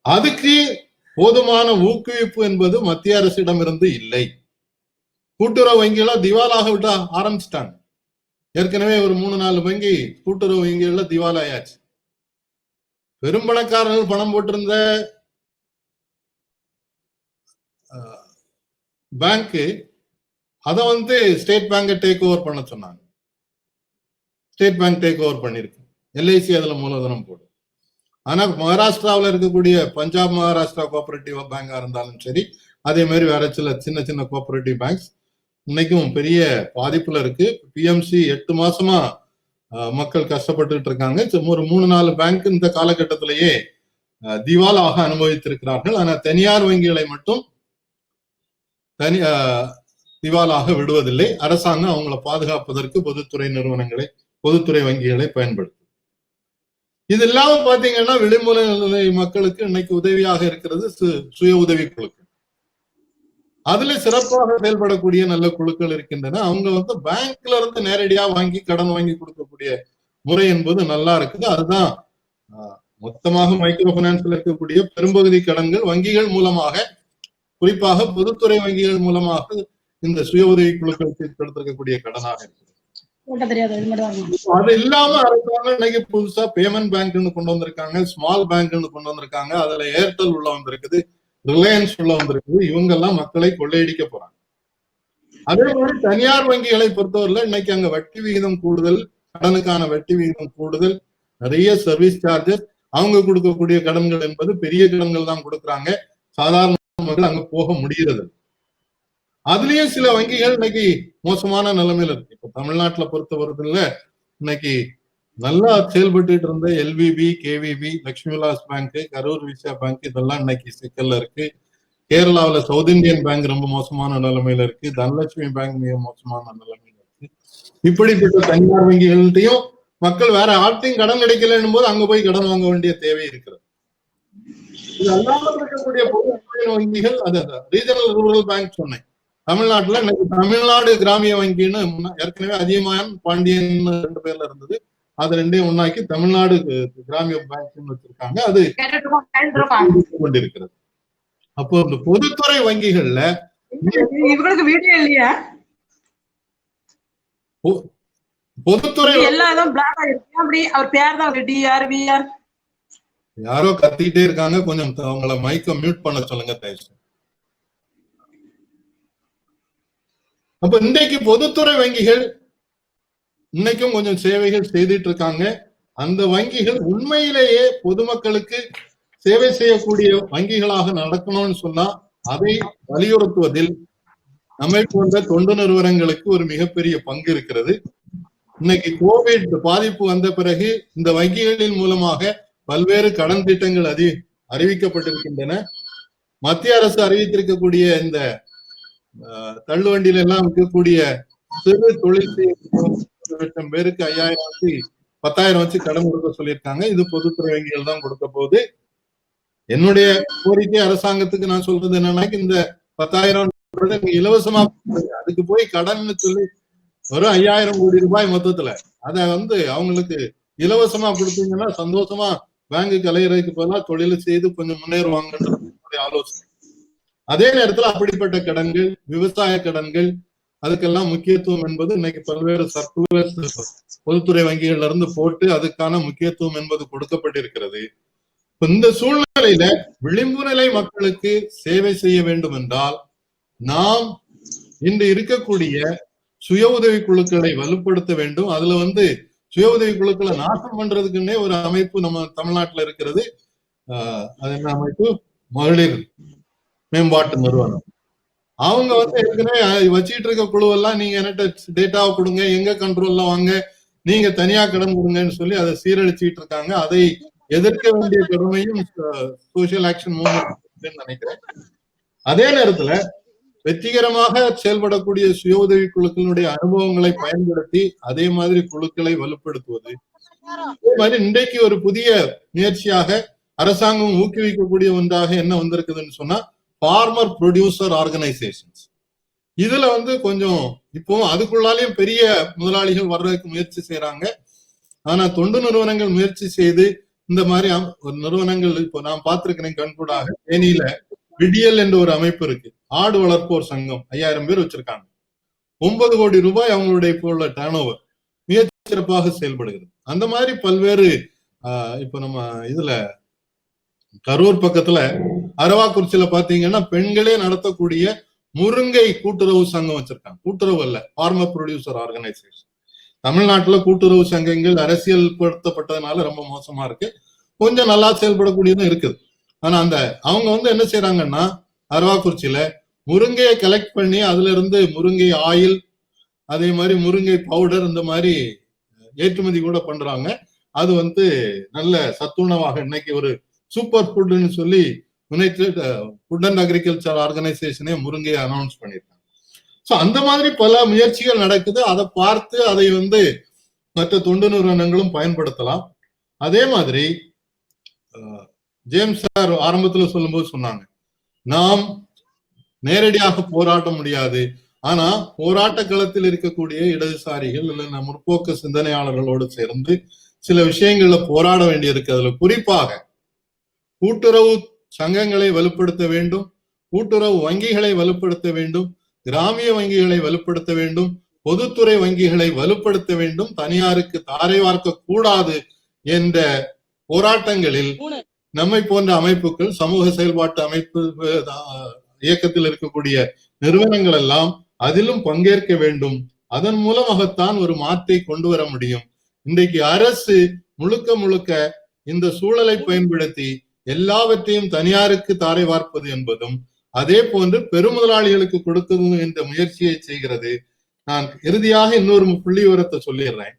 அதுக்கு போதுமான ஊக்குவிப்பு என்பது மத்திய அரசிடம் இருந்து இல்லை. கூட்டுறவு வங்கிகள திவாலாக விட்டு ஆரம்பிச்சிட்டாங்க. ஏற்கனவே ஒரு 3-4 வங்கி கூட்டுறவு வங்கிகள்ல திவாலாயாச்சு. பெரும்பணக்காரர்கள் பணம் போட்டிருந்த பேங்க் அதை ஸ்டேட் பேங்கை டேக் ஓவர் பண்ண சொன்னாங்க. ஸ்டேட் பேங்க் டேக் ஓவர் பண்ணிருக்கு. LIC அதுல மூலதனம் போடும். ஆனா மகாராஷ்டிராவில் இருக்கக்கூடிய பஞ்சாப் மகாராஷ்டிரா கோஆபரேட்டிவ் பேங்கா இருந்தாலும் சரி, அதே மாதிரி வேற சின்ன சின்ன கோஆபரேட்டிவ் பேங்க்ஸ் இன்னைக்கும் பெரிய பாதிப்புல இருக்கு. PMC 8 மாசமா மக்கள் கஷ்டப்பட்டு இருக்காங்க. ஒரு 3-4 பேங்க் இந்த காலகட்டத்திலேயே திவாலாக அனுபவித்திருக்கிறார்கள். ஆனா தனியார் வங்கிகளை மட்டும் திவாலாக விடுவதில்லை. அரசாங்கம் அவங்களை பாதுகாப்பதற்கு பொதுத்துறை நிறுவனங்களை, பொதுத்துறை வங்கிகளை பயன்படுத்தும். இது இல்லாம பாத்தீங்கன்னா விளிம்புற நிலை மக்களுக்கு இன்னைக்கு உதவியாக இருக்கிறது சுய உதவி குழுக்கள். அதுல சிறப்பாக செயல்படக்கூடிய நல்ல குழுக்கள் இருக்கின்றன. அவங்க வந்து பேங்க்ல இருந்து நேரடியா வாங்கி கடன் வாங்கி கொடுக்கக்கூடிய முறை என்பது நல்லா இருக்குது. அதுதான் மொத்தமாக மைக்ரோ பைனான்ஸ்ல இருக்கக்கூடிய பெரும்பகுதி கடன்கள் வங்கிகள் மூலமாக, குறிப்பாக பொதுத்துறை வங்கிகள் மூலமாக இந்த சுய உதவி குழுக்களுக்கு கொடுத்திருக்கக்கூடிய கடனாக இருக்குது. அது இல்லாம அரசாங்கம் இன்னைக்கு புதுசா பேமெண்ட் பேங்க்னு கொண்டு வந்திருக்காங்க, ஸ்மால் பேங்க்னு கொண்டு வந்திருக்காங்க. அதுல ஏர்டெல் உள்ள வந்திருக்குது, ரிலையன்ஸ் உள்ள வந்திருக்குது. இவங்க எல்லாம் மக்களை கொள்ளையடிக்க போறாங்க. அதே மாதிரி தனியார் வங்கிகளை பொறுத்தவரையில இன்னைக்கு அங்க வட்டி விகிதம் கூடுதல், கடனுக்கான வட்டி விகிதம் கூடுதல், நிறைய சர்வீஸ் சார்ஜஸ், அவங்க கொடுக்கக்கூடிய கடன்கள் என்பது பெரிய கடன்கள் தான் கொடுக்குறாங்க. சாதாரண மக்கள் அங்க போக முடியறது. அதுலயும் சில வங்கிகள் இன்னைக்கு மோசமான நிலைமையில இருக்கு. இப்ப தமிழ்நாட்டுல பொறுத்தவரையில இன்னைக்கு நல்லா செயல்பட்டு இருந்த LVB, KVB, Lakshmi Vilas bank, Karur Vysya bank இதெல்லாம் இன்னைக்கு சிக்கல்ல இருக்கு. கேரளாவில சவுத் இந்தியன் பேங்க் ரொம்ப மோசமான நிலைமையில இருக்கு. தனலட்சுமி பேங்க் மிக மோசமான நிலைமையில இருக்கு. இப்படிப்பட்ட தனியார் வங்கிகள்கிட்டையும் மக்கள் வேற ஆட்டையும் கடன் கிடைக்கலன்னும் போது அங்க போய் கடன் வாங்க வேண்டிய தேவை இருக்கிறது. இது அல்லாமல் இருக்கக்கூடிய பொதுத்துறை வங்கிகள், அது ரீஜனல் ரூரல் பேங்க் சொன்னேன். தமிழ்நாட்டுல இன்னைக்கு தமிழ்நாடு கிராமிய வங்கின்னு ஏற்கனவே அதியமான் பாண்டியன் 2 பேர்ல இருந்தது. அது ரெண்டையும் ஒன்னாக்கி தமிழ்நாடு கிராமிய பேங்க் வச்சிருக்காங்க. அது கொண்டிருக்கிறது. அப்போ இந்த பொதுத்துறை வங்கிகள்ல இவங்களுக்கு வீடியோ இல்லையா? பொதுத்துறை எல்லாம் பிளாக் ஆயிருக்கு. அப்படி அவர் பேர் தான் டிஆர் விஆர் யாரோ கத்திட்டே இருக்காங்க. கொஞ்சம் அவங்கள மைக்க மியூட் பண்ண சொல்லுங்க தயவுசெய்து. அப்ப இன்றைக்கு பொதுத்துறை வங்கிகள் இன்னைக்கும் கொஞ்சம் சேவைகள் செய்துட்டு இருக்காங்க. அந்த வங்கிகள் உண்மையிலேயே பொதுமக்களுக்கு சேவை செய்யக்கூடிய வங்கிகளாக நடக்கணும்னு சொன்னா அதை வலியுறுத்துவதில் நம்மை போன்ற தொண்டு நிறுவனங்களுக்கு ஒரு மிகப்பெரிய பங்கு இருக்கிறது. இன்னைக்கு கோவிட் பாதிப்பு வந்த பிறகு இந்த வங்கிகளின் மூலமாக பல்வேறு கடன் திட்டங்கள் அறிவிக்கப்பட்டிருக்கின்றன. மத்திய அரசு அறிவித்திருக்கக்கூடிய இந்த தள்ளுவண்டியில எல்லாம் இருக்கக்கூடிய சிறு தொழில் லட்சம் பேருக்கு 5000 வச்சு 10,000 வச்சு கடன் கொடுக்க சொல்லியிருக்காங்க. இது பொதுத்துறை வங்கிகள் தான் கொடுக்க போகுது. என்னுடைய கோரிக்கை அரசாங்கத்துக்கு நான் சொல்றது என்னன்னா, இந்த 10,000 இலவசமா அதுக்கு போய் கடன் சொல்லி ஒரு 5,000 கோடி ரூபாய் மொத்தத்துல அத அவங்களுக்கு இலவசமா கொடுத்தீங்கன்னா சந்தோஷமா பேங்கு கலையறதுக்கு பதிலாக தொழில் செய்து கொஞ்சம் முன்னேறுவாங்கன்றது ஆலோசனை. அதே நேரத்துல அப்படிப்பட்ட கடன்கள், விவசாய கடன்கள், அதுக்கெல்லாம் முக்கியத்துவம் என்பது இன்னைக்கு பல்வேறு சர்க்குலர்ஸ் பொதுத்துறை வங்கிகள்ல இருந்து போட்டு அதுக்கான முக்கியத்துவம் என்பது கொடுக்கப்பட்டிருக்கிறது. இந்த சூழ்நிலையில விளிம்பு நிலை மக்களுக்கு சேவை செய்ய வேண்டும் என்றால் நாம் இன்று இருக்கக்கூடிய சுய உதவி குழுக்களை வலுப்படுத்த வேண்டும். அதுல சுய உதவி குழுக்களை நாசம் பண்றதுக்குன்னே ஒரு அமைப்பு நம்ம தமிழ்நாட்டுல இருக்கிறது. அது என்ன அமைப்பு? மகளிர் மேம்பாட்டு நிறுவனம். அவங்க ஏற்கனவே வச்சுட்டு இருக்க குழுவெல்லாம் நீங்க என்கிட்ட டேட்டாவை கொடுங்க, எங்க கண்ட்ரோல்ல வாங்க, நீங்க தனியா கடன் கொடுங்கன்னு சொல்லி அதை சீரழிச்சுட்டு இருக்காங்க. அதை எதிர்க்க வேண்டிய கடமையும் சோசியல் ஆக்ஷன் மூவ்மெண்ட் நினைக்கிறேன். அதே நேரத்துல வெற்றிகரமாக செயல்படக்கூடிய சுய உதவி குழுக்களுடைய அனுபவங்களை பயன்படுத்தி அதே மாதிரி குழுக்களை வலுப்படுத்துவது. அதே மாதிரி இன்றைக்கு ஒரு புதிய முயற்சியாக அரசாங்கம் ஊக்குவிக்கக்கூடிய ஒன்றாக என்ன வந்திருக்குதுன்னு சொன்னா ஃபார்மர் ப்ரொடியூசர் ஆர்கனைசேஷன்ஸ். இதுல கொஞ்சம் இப்போ அதுக்குள்ளாலையும் பெரிய முதலாளிகள் வர்றதுக்கு முயற்சி செய்யறாங்க. ஆனா தொண்டு நிறுவனங்கள் முயற்சி செய்து இந்த மாதிரி நிறுவனங்கள் இப்போ நான் பார்த்திருக்கிறேன் கண்கூடாக. தேனியில விடியல் என்ற ஒரு அமைப்பு இருக்கு. ஆடு வளர்ப்போர் சங்கம் 5000 பேர் வச்சிருக்காங்க. 9 கோடி ரூபாய் அவங்களுடைய இப்போ உள்ள டர்ன் ஓவர் மிக சிறப்பாக செயல்படுகிறது. அந்த மாதிரி பல்வேறு இப்ப நம்ம இதுல கரூர் பக்கத்துல அரவாக்குறிச்சியில பாத்தீங்கன்னா பெண்களே நடத்தக்கூடிய முருங்கை கூட்டுறவு சங்கம் வச்சிருக்காங்க. கூட்டுறவு அல்ல, ஃபார்மர் ப்ரொடியூசர் ஆர்கனைசேஷன். தமிழ்நாட்டுல கூட்டுறவு சங்கங்கள் அரசியல் படுத்தப்பட்டதுனால ரொம்ப மோசமா இருக்கு. கொஞ்சம் நல்லா செயல்படக்கூடியதும் இருக்குது. ஆனா அவங்க என்ன செய்யறாங்கன்னா அரவாக்குறிச்சியில முருங்கையை கலெக்ட் பண்ணி அதுல இருந்து முருங்கை ஆயில், அதே மாதிரி முருங்கை பவுடர் இந்த மாதிரி ஏற்றுமதி கூட பண்றாங்க. அது நல்ல சத்துணவாக இன்னைக்கு ஒரு சூப்பர் ஃபுட்னு சொல்லி யுனைடெட் ஃபுட் அண்ட் அக்ரிகல்ச்சர் ஆர்கனைசேஷனே முருங்கையை அனௌன்ஸ் பண்ணியிருக்காங்க. ஸோ அந்த மாதிரி பல முயற்சிகள் நடக்குது. அதை பார்த்து அதை மற்ற தொண்டு நிறுவனங்களும் பயன்படுத்தலாம். அதே மாதிரி ஜேம்ஸ் சார் ஆரம்பத்துல சொல்லும்போது சொன்னாங்க, நாம் நேரடியாக போராட முடியாது, ஆனா போராட்ட களத்தில் இருக்கக்கூடிய இடதுசாரிகள் இல்ல முற்போக்கு சிந்தனையாளர்களோடு சேர்ந்து சில விஷயங்கள்ல போராட வேண்டியிருக்கு. அதுல குறிப்பாக கூட்டுறவு சங்கங்களை வலுப்படுத்த வேண்டும், கூட்டுறவு வங்கிகளை வலுப்படுத்த வேண்டும், கிராமிய வங்கிகளை வலுப்படுத்த வேண்டும், பொதுத்துறை வங்கிகளை வலுப்படுத்த வேண்டும், தனியாருக்கு தாரை வார்க்க கூடாது என்ற போராட்டங்களில் நம்மை போன்ற அமைப்புகள், சமூக செயல்பாட்டு அமைப்பு இயக்கத்தில் இருக்கக்கூடிய நிறுவனங்கள் எல்லாம் அதிலும் பங்கேற்க வேண்டும். அதன் மூலமாகத்தான் ஒரு மாற்றை கொண்டு வர முடியும். இன்றைக்கு அரசு முழுக்க முழுக்க இந்த சூழலை பயன்படுத்தி எல்லாவற்றையும் தனியாருக்கு தாரை வார்ப்பது என்பதும் அதே போன்று பெருமுதலாளிகளுக்கு கொடுத்ததும் என்ற முயற்சியை செய்கிறது. நான் இறுதியாக இன்னொரு புள்ளி விவரத்தை சொல்லிடுறேன்.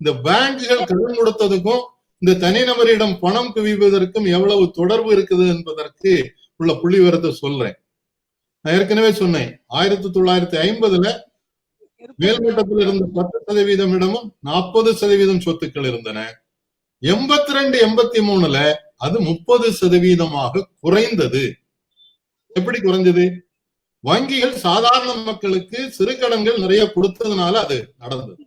இந்த பேங்குகள் கடன் கொடுத்ததுக்கும் இந்த தனிநபரிடம் பணம் குவிவதற்கும் எவ்வளவு தொடர்பு இருக்குது என்பதற்கு உள்ள புள்ளி விவரத்தை சொல்றேன். நான் ஏற்கனவே சொன்னேன், 1950 மேல்மட்டத்தில் இருந்த 10% இடமும் 40% சொத்துக்கள் இருந்தன. 82, 83 அது 30% குறைந்தது. எப்படி குறைஞ்சது? வங்கிகள் சாதாரண மக்களுக்கு சிறு கடன்கள் நிறைய கொடுத்ததுனால அது நடந்தது.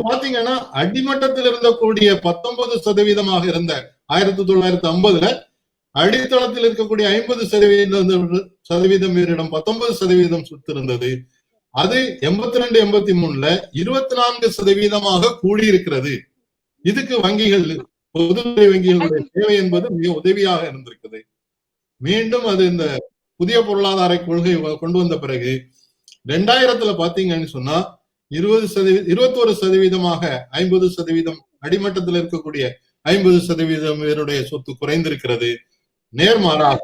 பாத்தீங்கன்னா அடிமட்டத்தில் இருந்தக்கூடிய 19% இருந்த 1950 அடித்தளத்தில் இருக்கக்கூடிய 50% பேரிடம் 19% சொத்து இருந்தது. அது 82, 83 24% கூடியிருக்கிறது. இதுக்கு வங்கிகள், பொதுத்துறை வங்கிகளுடைய தேவை என்பது மிக உதவியாக இருந்திருக்குது. மீண்டும் அது இந்த புதிய பொருளாதார கொள்கை கொண்டு வந்த பிறகு 2000 பாத்தீங்கன்னு சொன்னா 21% 50% அடிமட்டத்தில் இருக்கக்கூடிய 50% பேருடைய சொத்து குறைந்திருக்கிறது. நேர்மாறாக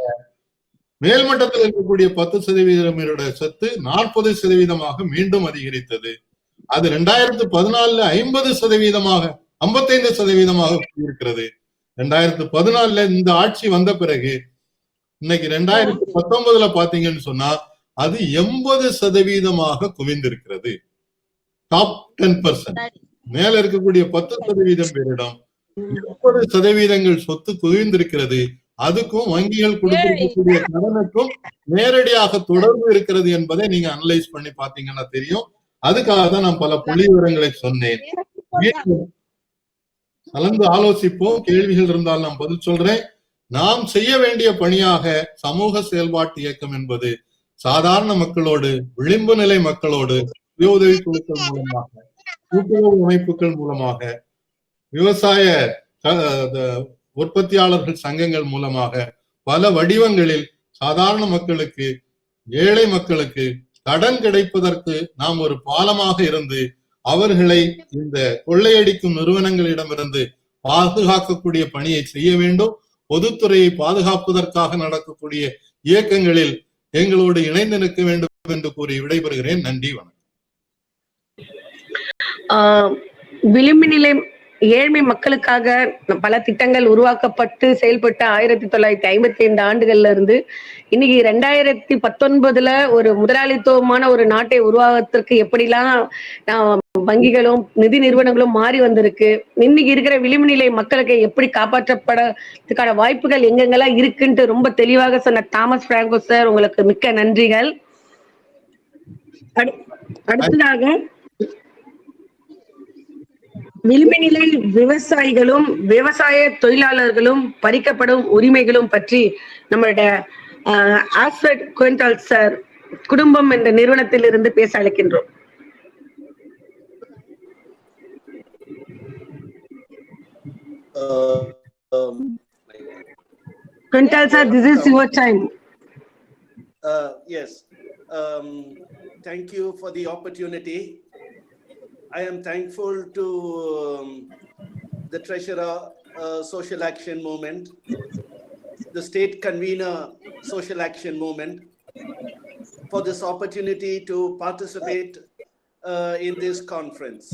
மேல்மட்டத்தில் இருக்கக்கூடிய 10% பேருடைய சொத்து 40% மீண்டும் அதிகரித்தது. அது 2014 50% 55% இருக்கிறது. 2014 இந்த ஆட்சி வந்த பிறகு இன்னைக்கு 2019 பாத்தீங்கன்னு சொன்னா அது 80% குவிந்திருக்கிறது. டாப் 10% மேல இருக்கக்கூடிய 10% பேரிடம் 30% சொத்து குவிந்திருக்கிறது. அதுக்கும் வங்கிகள் கொடுத்திருக்கக்கூடிய கடனுக்கும் நேரடியாக தொடர்பு இருக்கிறது என்பதை நீங்க அனலைஸ் பண்ணி பாத்தீங்கன்னா தெரியும். அதுக்காக தான் நான் பல புள்ளி விவரங்களை சொன்னேன். கலந்து ஆலோசிப்போம். கேள்விகள் இருந்தால் நான் பதில் சொல்றேன். நாம் செய்ய வேண்டிய பணியாக சமூக செயல்பாட்டு இயக்கம் என்பது சாதாரண மக்களோடு, விளிம்பு நிலை மக்களோடு, சுய உதவி குழுக்கள் மூலமாக, கூட்டுறவு அமைப்புகள் மூலமாக, விவசாய உற்பத்தியாளர்கள் சங்கங்கள் மூலமாக பல வடிவங்களில் சாதாரண மக்களுக்கு, ஏழை மக்களுக்கு கடன் கிடைப்பதற்கு நாம் ஒரு பாலமாக இருந்து அவர்களை இந்த கொள்ளையடிக்கும் நிறுவனங்களிடமிருந்து பாதுகாக்கக்கூடிய பணியை செய்ய வேண்டும். பொதுத்துறையை பாதுகாப்பதற்காக நடக்கக்கூடிய இயக்கங்களில் எங்களோடு இணைந்து நிற்க வேண்டும் என்று கூறி விடைபெறுகிறேன். நன்றி, வணக்கம். விளிம்பு நிலை ஏழ்மை மக்களுக்காக பல திட்டங்கள் உருவாக்கப்பட்டு செயல்பட்ட 1955 ஆண்டுகள்ல இருந்து இன்னைக்கு 2019 ஒரு முதலாளித்துவமான ஒரு நாட்டை உருவாகத்திற்கு எப்படிலாம் வங்கிகளும் நிதி நிறுவனங்களும் மாறி வந்திருக்கு. இன்னைக்கு இருக்கிற விளிம்பு நிலை மக்களுக்கு எப்படி காப்பாற்றப்படறதுக்கான வாய்ப்புகள் எங்கெங்கெல்லாம் இருக்குன்ட்டு ரொம்ப தெளிவாக சொன்ன தாமஸ் பிராங்கோ சார், உங்களுக்கு மிக்க நன்றிகள். அடுத்ததாக விளிம்பு நிலை விவசாயிகளும் விவசாய தொழிலாளர்களும் பறிக்கப்படும் உரிமைகளும் பற்றி நம்மளுடைய ஆல்ஃபிரட் குவென்டால் சார் குடும்பம் என்ற நிறுவனத்தில் இருந்து பேச அழைக்கின்றோம். Quintal sir, this is your time. Yes. Thank you for the opportunity. I am thankful to the Treasurer Social Action Movement, the State Convener Social Action Movement, for this opportunity to participate in this conference.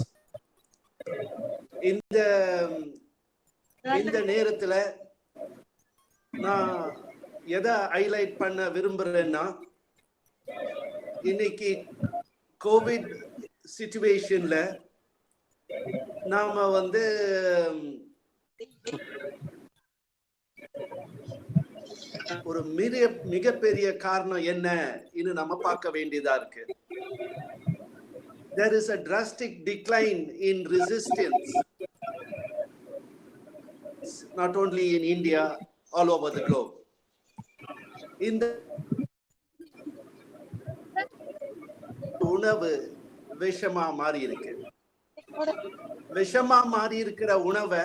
இந்த நேரத்துல நான் எதை highlight பண்ண விரும்புறேன்னா, இன்னைக்கு Covid சிச்சுவேஷன்ல நாம வந்து ஒரு மிகப்பெரிய காரணம் என்ன இன்னும் நம்ம பார்க்க வேண்டியதா இருக்கு. There is a drastic decline in resistance, not only in India, all over the globe. இந்த உணவு விஷமா மாறி இருக்கு. விஷமா மாறி இருக்கிற உணவை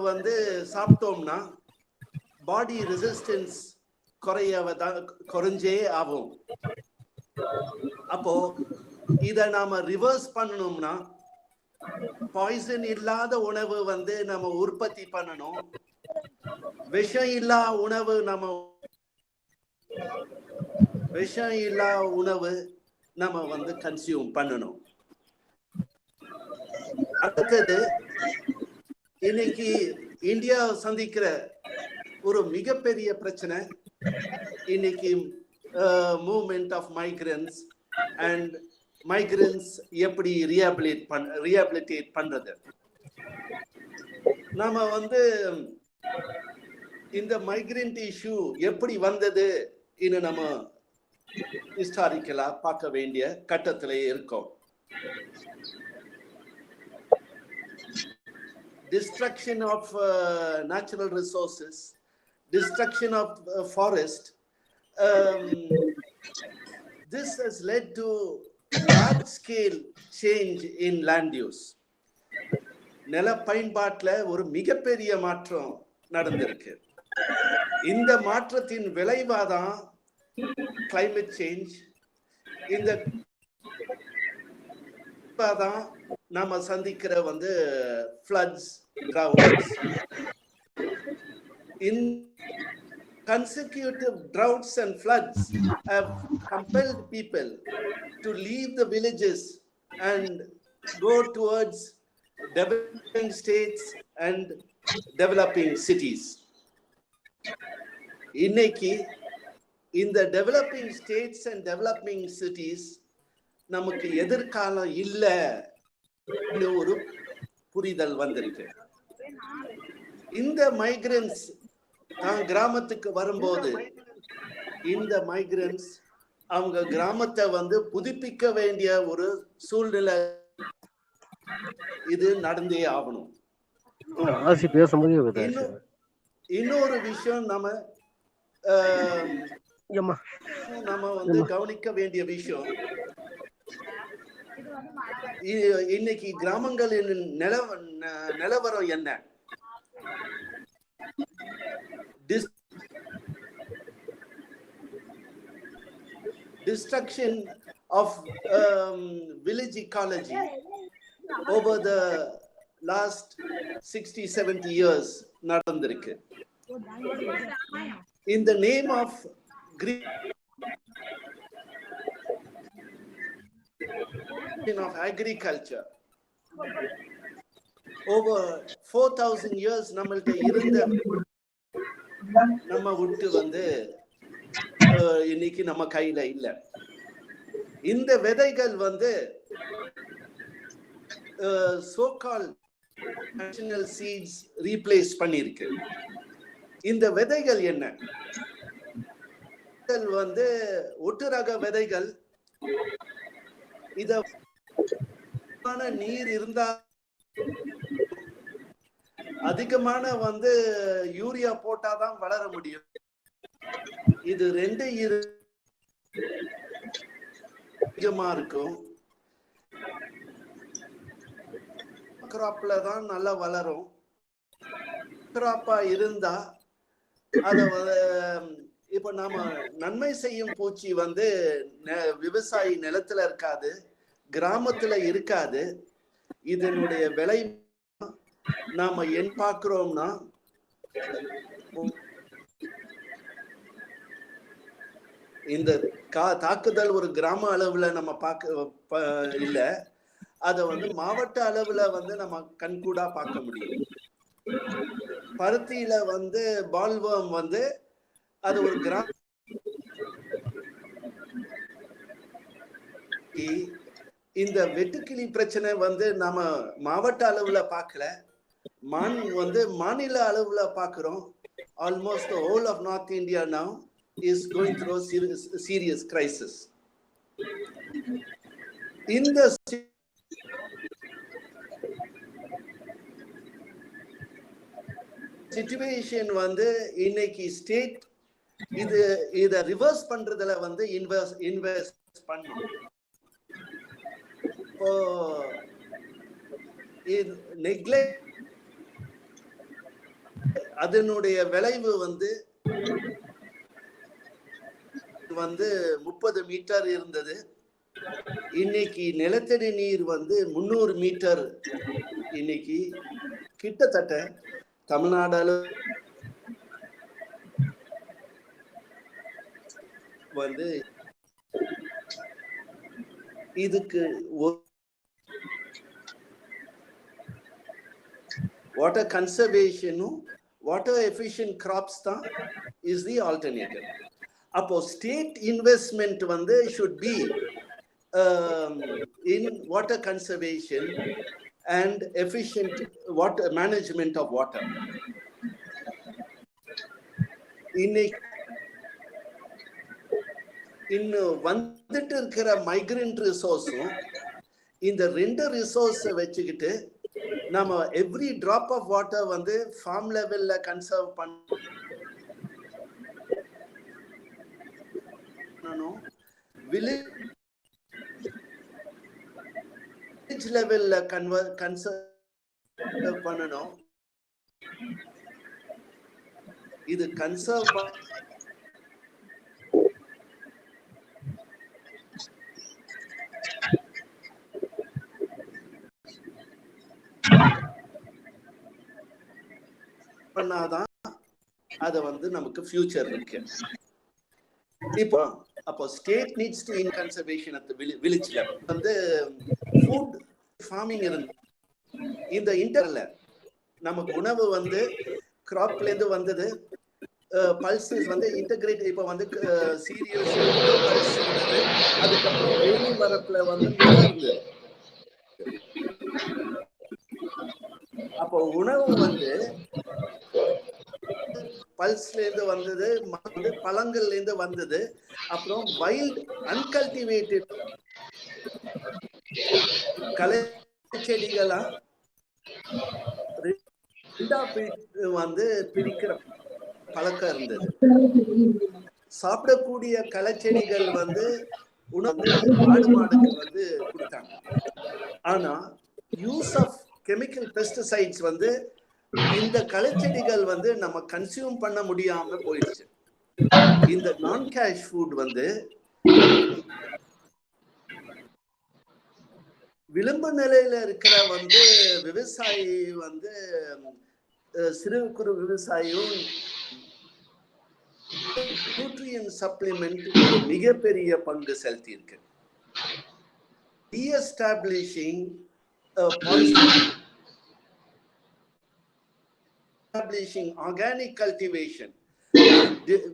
வந்து சாப்பிட்டோம்னா பாடி ரெசிஸ்டன்ஸ் குறைஞ்சே ஆகும். அப்போ இத நாம ரிவர்ஸ் பண்ணணும்னா பாய்சன் இல்லாத உணவு வந்து நம்ம உற்பத்தி பண்ணணும். விஷம் இல்லா உணவு நம்ம வந்து கன்சியூம் பண்ணணும். அடுத்தது இன்னைக்கு இந்தியா சந்திக்கிற ஒரு மிகப்பெரிய பிரச்சனை இன்னைக்கு movement of migrants and migrants எப்படி ரீஹாபிலிட்டேட் பண்றது. நாம வந்து இந்த மைக்ரண்ட் இஷ்யூ எப்படி வந்தது இன்னும் நம்ம ஹிஸ்டாரிக்கலா பார்க்க வேண்டிய கட்டத்திலே இருக்கோம். Destruction of natural resources, destruction of forest, this has led to large scale change in land use. நில பயன்பாட்டுல ஒரு மிகப்பெரிய மாற்றம் நடந்திருக்கு. இந்த மாற்றத்தின் விளைவாதான் climate change. இந்த தான் நாம சந்திக்கிற வந்து floods, droughts. In consecutive droughts and floods have compelled people to leave the villages and go towards developing states and developing cities. இன்னைக்கு இந்த developing states and developing cities நமக்கு எதிர்காலம் இல்ல ஒரு புரிதல் வந்திருக்கு. இந்த மைக்ரன்ஸ் தான் கிராமத்துக்கு வரும்போது இந்த மைக்ரன்ஸ் அவங்க கிராமத்தை வந்து புதுப்பிக்க வேண்டிய ஒரு சூழ்நிலை இது நடந்தே ஆகணும். இன்னொரு விஷயம் நம்ம வந்து கவனிக்க வேண்டிய விஷயம், இன்னைக்கு கிராமங்களின் நிலவரம் என்ன? Destruction of village ecology over the last 60-70 years நடந்திருக்கு. In the name of of agriculture, over 4,000 years நம்மள்ட்ட இருந்த நம்ம விட்டு வந்து இன்னைக்கு நம்ம கையில இல்ல. இந்த விதைகள் வந்து so-called national seeds replace பண்ணிருக்கு. இந்த விதைகள் என்ன? வந்து ஒட்டு ரக விதைகள். இத நீர் இருந்தா அதிகமான வந்து யூரியா போட்டாதான் வளர முடியும். இது ரெண்டு அதிகமா இருக்கும். கிராப்ல தான் நல்லா வளரும். கிராப்பா இருந்தா அத இப்ப நாம நன்மை செய்யும் பூச்சி வந்து விவசாயி நிலத்துல இருக்காது, கிராமத்துல இருக்காது. இதனுடைய விலை நாம என்ன பார்க்கிறோம்னா, இந்த தாக்குதல் ஒரு கிராம அளவுல நம்ம பார்க்க இல்ல, அத வந்து மாவட்ட அளவுல வந்து நம்ம கண்கூடா பார்க்க முடியும். பருத்தியில வந்து பால்வம் வந்து அது ஒரு இந்த வெட்டுக்கிளி பிரச்சனை வந்து நம்ம மாவட்ட அளவுல பார்க்கல, மாநில அளவுல பார்க்கிறோம். Almost the whole of North India now is going through a serious crisis. In the situation வந்து இன்னைக்கு ஸ்டேட் இத ரிவர்ஸ் பண்றதுல வந்து இன்வெஸ்ட் பண்ணும். இப்போ நெக்லெக்ட் அதனுடைய விளைவு வந்து 30 மீட்டர் இருந்தது. இன்னைக்கு நிலத்தடி நீர் வந்து 300 மீட்டர். இன்னைக்கு கிட்டத்தட்ட தமிழ்நாடு வந்து இதுக்கு water conservation, water efficient crops தான் is the alternative. அப்போ state investment வந்து should be in water conservation and efficient water management of water. இன்னும் வந்துட்டு இருக்கிற மைக்ரண்ட் ரிசோர்ஸும் இந்த 2 ரிசோர்ஸ் வச்சுக்கிட்டு நம்ம எவ்ரி டிராப் ஆஃப் வாட்டர் வந்து ஃபார்ம் லெவல்ல கன்சர்வ் பண்ணணும், வில்லேஜ் லெவல்ல கன்சர்வ் பண்ணணும். இது கன்சர்வ் பண்ணாதான் அது வந்து நமக்கு ஃபியூச்சர் இருக்கு. இப்போ அப்போ state needs to in conservation at வில்லேஜ்ல வந்து ஃபுட் ஃபார்மிங் இருந்து இந்த இன்டர்ல நமக்கு உணவு வந்து கிராப்ல இருந்து வந்தது, பல்சஸ் வந்து இன்டகிரேட். இப்போ வந்து சீரியல்ஸ், அதுக்கப்புறம் வேலி வரப்புல வந்து இருந்தது. அப்போ உணவு வந்து பல்ஸ்ல இருந்து வந்தது, பழங்கள்ல இருந்து வந்தது, அப்புறம் வைல்ட் அன்கல்டிவேட்டட் களை செடிகளா வந்து பிரிக்கிற பழக்கம் இருந்தது. சாப்பிடக்கூடிய களைச்செடிகள் வந்து உணவு ஆடு மாடுக்கு வந்து கொடுத்தாங்க. ஆனா யூஸ் ஆஃப் கெமிக்கல் பெஸ்டிசைட்ஸ் வந்து இந்த களைச்செடிகள் வந்து நம்ம கன்சியூம் பண்ண முடியாம போயிடுச்சு. இந்த நான் கேஷ் ஃபுட் வந்து விளிம்பு நிலையில இருக்கிற வந்து விவசாயி வந்து சிறு குறு விவசாயியும் நியூட்ரியன் சப்ளிமெண்ட் மிகப்பெரிய பங்கு செலுத்தி இருக்கு. Establishing organic cultivation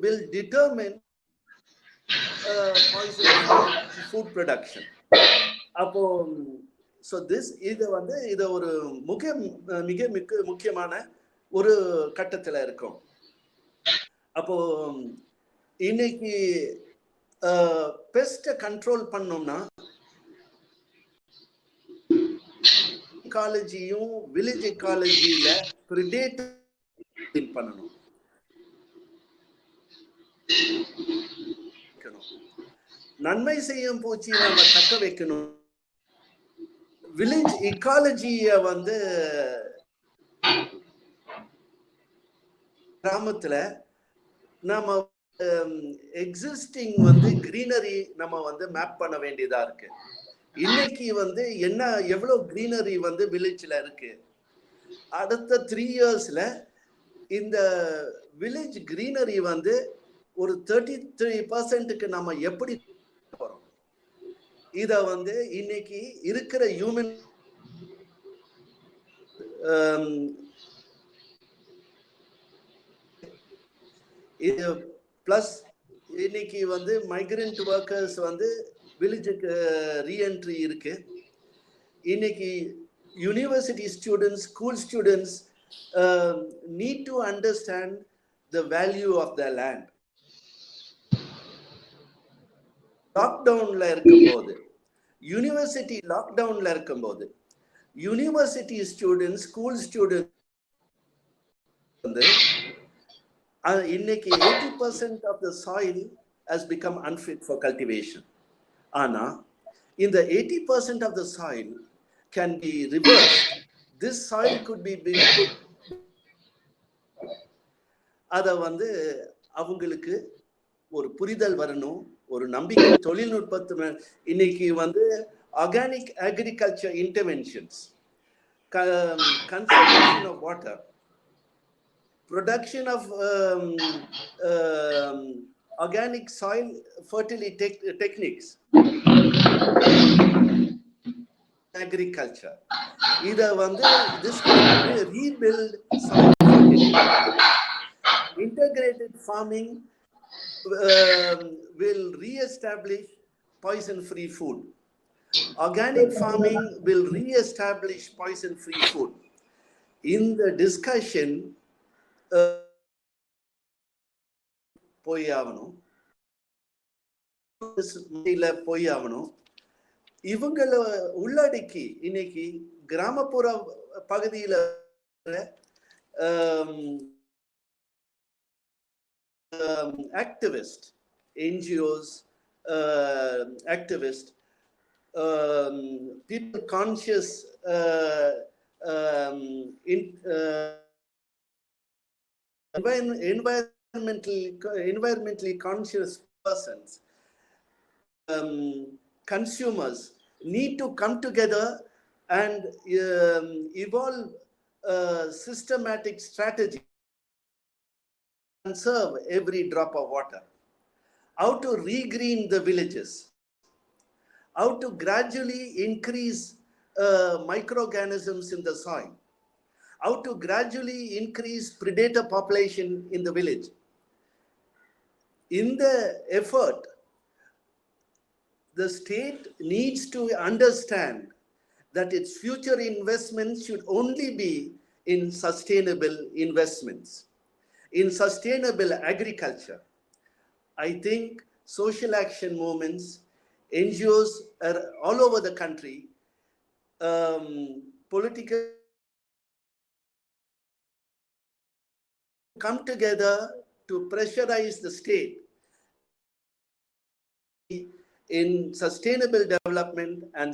will determine poison food production. அப்போ so this இது வந்து இது ஒரு மிக முக்கியமான ஒரு கட்டத்துல இருக்கும். அப்போ இன்னைக்கு பெஸ்ட் கண்ட்ரோல் பண்ணோம்னா எக்காலஜியும் வில்லேஜ் எக்காலஜியில பிரிடேட்டர் பண்ணணும். நன்மை செய்யும் பூச்சி நம்ம தக்க வைக்கணும். வில்லேஜ் எக்காலஜிய வந்து கிராமத்துல நம்ம எக்ஸிஸ்டிங் வந்து கிரீனரி நம்ம வந்து மேப் பண்ண வேண்டியதா இருக்கு. இன்னைக்கு வந்து எவ்வளவு கிரீனரி வந்து வில்லேஜ்ல இருக்கு, அடுத்த 3 இயர்ஸ்ல இந்த வில்லேஜ் கிரீனரி வந்து ஒரு 33% நம்ம எப்படி போறோம்? இத வந்து இன்னைக்கு இருக்கிற ஹியூமன் பிளஸ் இன்னைக்கு வந்து மைக்ரண்ட் ஒர்க்கர்ஸ் வந்து வில்லேஜுக்கு ரீஎன்ட்ரி இருக்கு. இன்னைக்கு university students, school students need to understand the value of their land. லாக்டவுன்ல இருக்கும்போது, யூனிவர்சிட்டி லாக்டவுன்ல இருக்கும்போது, யூனிவர்சிட்டி ஸ்டூடெண்ட்ஸ், ஸ்கூல் ஸ்டூடெண்ட் வந்து இன்னைக்கு 80% of the soil has become unfit for cultivation. ஆனா இந்த 80% of the soil can be reversed. This soil could be அத வந்து அவங்களுக்கு ஒரு புரிதல் வரணும், ஒரு நம்பிக்கை. தொழில்நுட்பத்து இன்னைக்கு வந்து organic agriculture interventions, conservation of water, production of organic soil fertility techniques, agriculture. Either one, this will rebuild soil fertility. Integrated farming will re-establish poison-free food. Organic farming will re-establish poison-free food. In the discussion, போய் ஆகணும், இவங்களை உள்ளடக்கி இன்னைக்கு கிராமப்புற பகுதியில activist NGOs, activist people conscious environmentally conscious persons, consumers need to come together and evolve a systematic strategy and conserve every drop of water. How to regreen the villages, how to gradually increase microorganisms in the soil, how to gradually increase predator population in the village. In the effort, the state needs to understand that its future investments should only be in sustainable investments, in sustainable agriculture. I think social action movements, NGOs are all over the country, political come together to pressurize the state in sustainable development and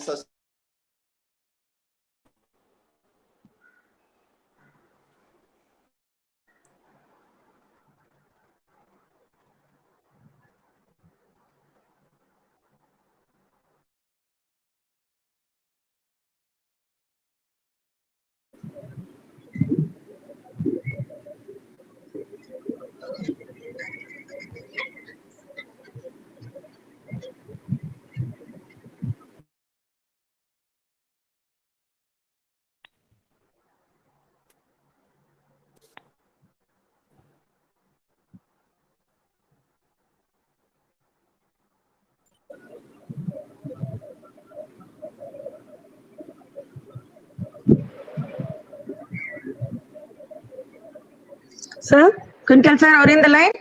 Sir, Kuntal sir, are in the line?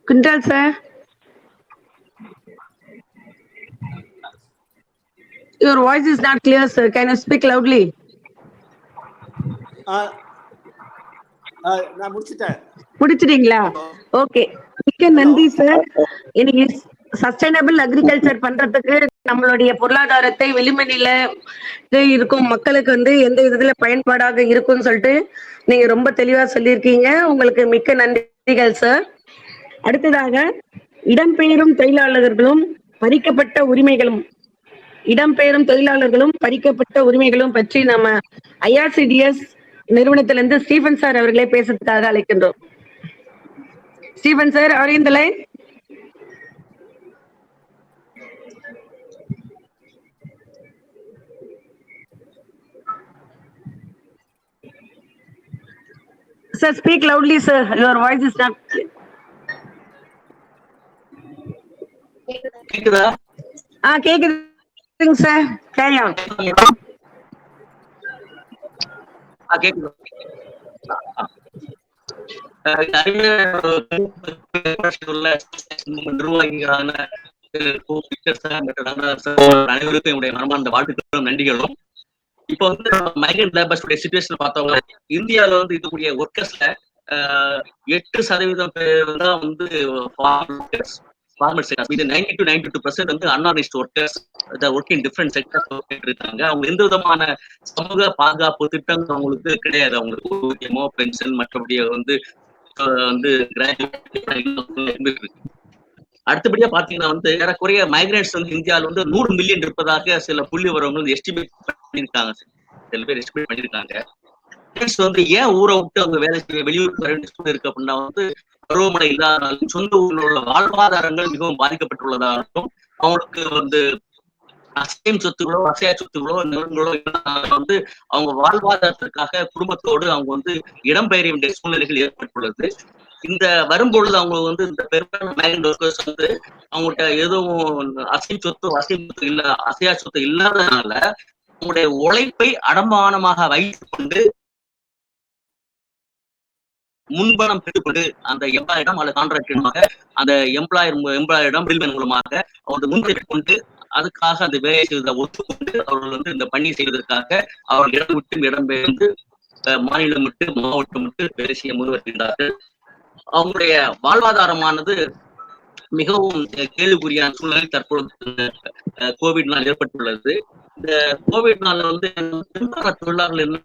Kuntal sir, your voice is not clear, sir. Can you speak loudly? நான் முடிச்சிட்டேன். முடிச்சிட்டீங்களா? Okay, மிக்க நன்றி sir. இன்னைக்கு sustainable agriculture பண்றதுக்கு நம்மளுடைய பொருளாதாரத்தை விளிம்பு நிலை இருக்கும் மக்களுக்கு வந்து எந்த விதத்துல பயன்பாடாக இருக்கும்னு சொல்லிட்டு நீங்க ரொம்ப தெளிவா சொல்லியிருக்கீங்க. உங்களுக்கு மிக்க நன்றிகள் சார். அடுத்ததாக இடம்பெயரும் தொழிலாளர்களும் பறிக்கப்பட்ட உரிமைகளும் பறிக்கப்பட்ட உரிமைகளும் பற்றி நம்ம IRCDS நிறுவனத்திலிருந்து ஸ்டீபன் சார் அவர்களே பேசுறதுக்காக அழைக்கின்றோம். Stephen sir, are you in the line? Sir, speak loudly, sir. Your voice is not clear. கேக்குதா? கேக்குதுங்க சார். Carry on. கேக்குது. நிர்வாகிகளான அனைவருக்கும் என்னுடைய மனமார்ந்த வாழ்த்துக்களும் நன்றிகளும். இப்ப வந்து மைக்ரண்ட் லேபர்ஸ் சிச்சுவேஷன் பார்த்தோம்னா இந்தியாவில வந்து இருக்கக்கூடிய ஒர்க்கர்ஸ்ல 8% பேர் தான் வந்து ஃபார்மல் செக்டர்ஸ். இது 90 to 92% வந்து unorganised workers work in different sectors இருக்காங்க. அவங்க எந்த விதமான சமூக பாதுகாப்பு திட்டங்கள் அவங்களுக்கு கிடையாது. அவங்களுக்கு ஊதியமோ பென்ஷன் மற்றபடி வந்து அடுத்தபடியா பாத்தீங்கன்னா வந்து ஏறக்குறைய மைக்ரேட்ஸ் வந்து இந்தியாவில் வந்து 100 மில்லியன் இருப்பதாக சில புள்ளி வரவங்க வந்து எஸ்டிமேட் பண்ணிருக்காங்க. சில பேர் எஸ்டிமேட் பண்ணிருக்காங்க. வந்து ஏன் ஊரை விட்டு அவங்க வேலை செய்ய வெளியூருக்கு வர வேண்டிய இருக்கு அப்படின்னா வந்து பருவமழை இல்லாதனாலும் சொந்த ஊரில் உள்ள வாழ்வாதாரங்கள் மிகவும் பாதிக்கப்பட்டுள்ளதாகவும் அவங்களுக்கு வந்து அசையும் சொத்துகளோ அசையா சொத்துகளோ நிலங்களோ வந்து அவங்க வாழ்வாதாரத்திற்காக குடும்பத்தோடு அவங்க வந்து இடம்பெயர வேண்டிய சூழ்நிலைகள் ஏற்பட்டுள்ளது. இந்த வரும்பொழுது அவங்க வந்து இந்த பெரும்பாலான மைக்ரண்ட் ஒர்க்கர்ஸ் வந்து அவங்கள்ட்ட எதுவும் அசையும் சொத்து இல்ல அசையா சொத்து இல்லாததுனால அவங்களுடைய உழைப்பை அடமானமாக வைத்துக் கொண்டு முன்பணம் பெற்றுக்கொண்டு அந்த எம்ப்ளாயிடம் அல்லது கான்ட்ராக்டிடமாக அந்த எம்ப்ளாயரிடம் பில்மன் மூலமாக அவர்கள் முன்பெற்றுக் கொண்டு அதுக்காக அந்த வேலையை செய்வதை ஒத்துக்கொண்டு அவர்கள் வந்து இந்த பணி செய்வதற்காக அவர்கள் இடம் விட்டு இடம்பெயர்ந்து மாநிலம் விட்டு மாவட்டம் விட்டு வேலை செய்ய முன்வருகின்றார்கள். அவங்களுடைய வாழ்வாதாரமானது மிகவும் கேள்விக்குறியான சூழ்நிலை தற்பொழுது கோவிட்னால் ஏற்பட்டுள்ளது. இந்த கோவிட்னால வந்து தொழிலாளர்கள் என்ன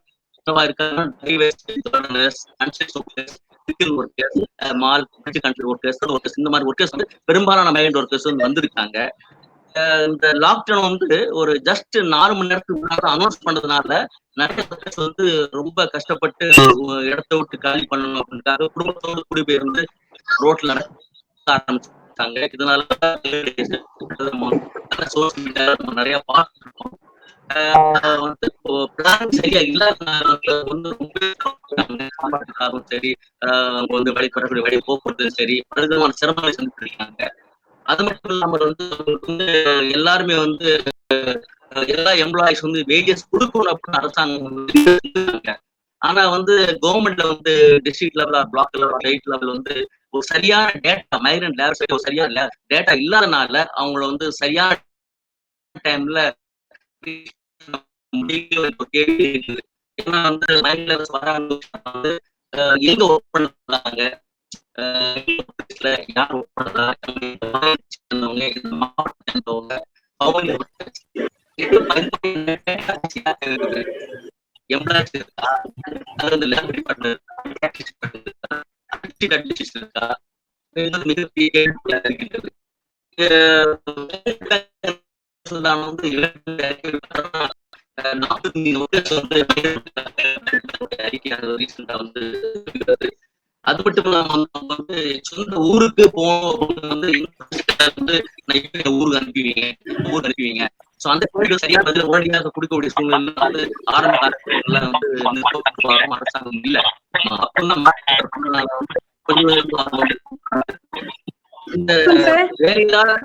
பெரும்பாலான மைக்ரண்ட் ஒர்க்கர்ஸ் வந்திருக்காங்க. இந்த லாக்டவுன் வந்து ஒரு ஜஸ்ட் 4 மணி நேரத்துக்கு அனௌன்ஸ் பண்ணதுனால நிறைய ஒர்க்கர்ஸ் வந்து ரொம்ப கஷ்டப்பட்டு இடத்தை விட்டு காலி பண்ணணும் அப்படின்றாங்க. குடும்பத்தோடு குடிபெயர்ந்து ரோட்ல நடக்க ஆரம்பிச்சாங்க. இதனால சோசியல் மீடியா நிறைய பார்த்துருக்கோம். வந்து பிளான் சரியா இல்லாதனால வந்து சாப்பாட்டுக்காகவும் சரி அவங்க வந்து வெளிப்படக்கூடிய வெளியே போக்குவரத்து சரி பல விதமான சிரமங்களை சந்திச்சிருக்காங்க. அது மட்டும் இல்லாமல் வந்து எல்லாருமே வந்து எல்லா எம்ப்ளாயிஸ் வந்து வேஜஸ் கொடுக்கணும் அப்படின்னு அரசாங்கம். ஆனா வந்து கவர்மெண்ட்ல வந்து district level block level state level வந்து ஒரு சரியான டேட்டா மைக்ரண்ட் லேபர்ஸ் ஒரு சரியான டேட்டா இல்லாதனால அவங்கள வந்து சரியான டைம்ல கேள்வி இருக்குது. ஏன்னா வந்து மைக்ரண்ட் லேபர்ஸ் வராங்க எங்க ஒர்க் பண்ணாங்க யார் ஒர்க் பண்ணாங்க எம்ப்ளாய்ஸ் இருக்கா அது லேப் டிபார்ட்மெண்ட் இருக்கா மிகப்பெரிய கேள்வியா இருக்கின்றது. அது மட்டும் இல்லாம வந்து சொந்த ஊருக்கு போகணும் வந்து ஊருக்கு அனுப்புவீங்க. சோ அந்த கோரிக்கை சரியா பதில் உடனடியாக கொடுக்கக்கூடிய சூழ்நிலை வந்து ஆரம்ப காலத்துல வந்து அரசாங்கம் இல்ல. அப்பதான் இந்த வேற ஏதாவது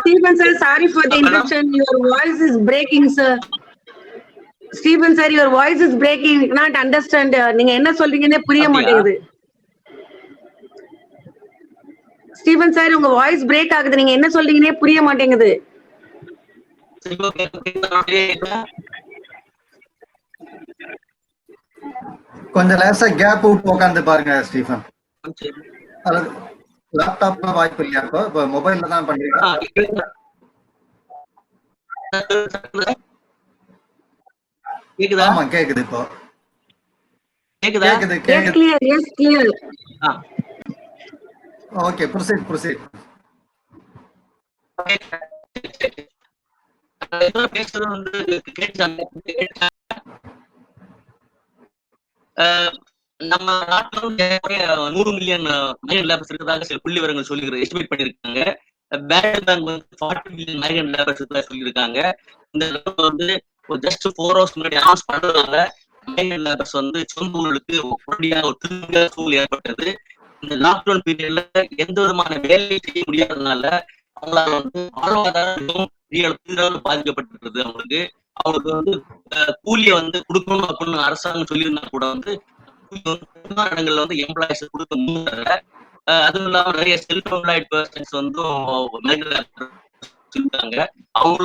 Stephen sir, sorry for the interruption. Your voice is breaking, sir. Stephen sir, your voice is breaking. Not understand. நீங்க என்ன சொல்றீங்கன்னே புரிய மாட்டேங்குது. ஸ்டீபன் சார் உங்க வாய்ஸ் பிரேக் ஆகுது. நீங்க என்ன சொல்றீங்கன்னே புரிய மாட்டேங்குது. கொஞ்சம் லேசா கேப் விட்டு உட்காந்து பாருங்க ஸ்டீஃபன். அல்லது லேப்டாப்ல வாய்ப்பு இல்லையா? இப்போ மொபைல்ல தான் பண்றீங்க. கேக்குதா? ஆமா கேக்குது. இப்போ கேக்குதா? Yes, clear. Yes, clear. Okay, proceed. பேசுறது வந்து நம்ம நாட்டில் 100 மில்லியன் மைக்ரண்ட் லேபர்ஸ் இருக்கிறதாக சில புள்ளி விவரங்கள் சொல்லி எஸ்டிமேட் பண்ணிருக்காங்க. பேங்க் வந்து 40 மில்லியன் மைக்ரண்ட் லேபர்ஸ் இருக்கிறதா சொல்லியிருக்காங்க. இந்த வந்து ஜஸ்ட் 4 hours முன்னாடி அனௌன்ஸ் பண்றதுனால மைக்ரண்ட் லேபர்ஸ் வந்து சொந்த ஊர்களுக்கு உடனடியாக ஒரு திரும்ப சூழல் ஏற்பட்டது. இந்த லாக்டவுன் பீரியட்ல எந்த விதமான வேலையை செய்ய முடியாததுனால அவங்களால வந்து வாழ்வாதாரம் பாதிக்கப்பட்டிருக்கிறது. அவங்களுக்கு வந்து கூலியை வந்து கொடுக்கணும் அப்படின்னு அரசாங்கம் சொல்லியிருந்தா கூட வந்து இடங்கள்ல வந்து எம்ப்ளாயிஸ் கொடுக்க முடியல. அதுவும் இல்லாம நிறைய செல்ஃப் எம்ப்ளாய்டு பர்சன்ஸ் வந்து இருக்காங்க. அவங்களுக்கு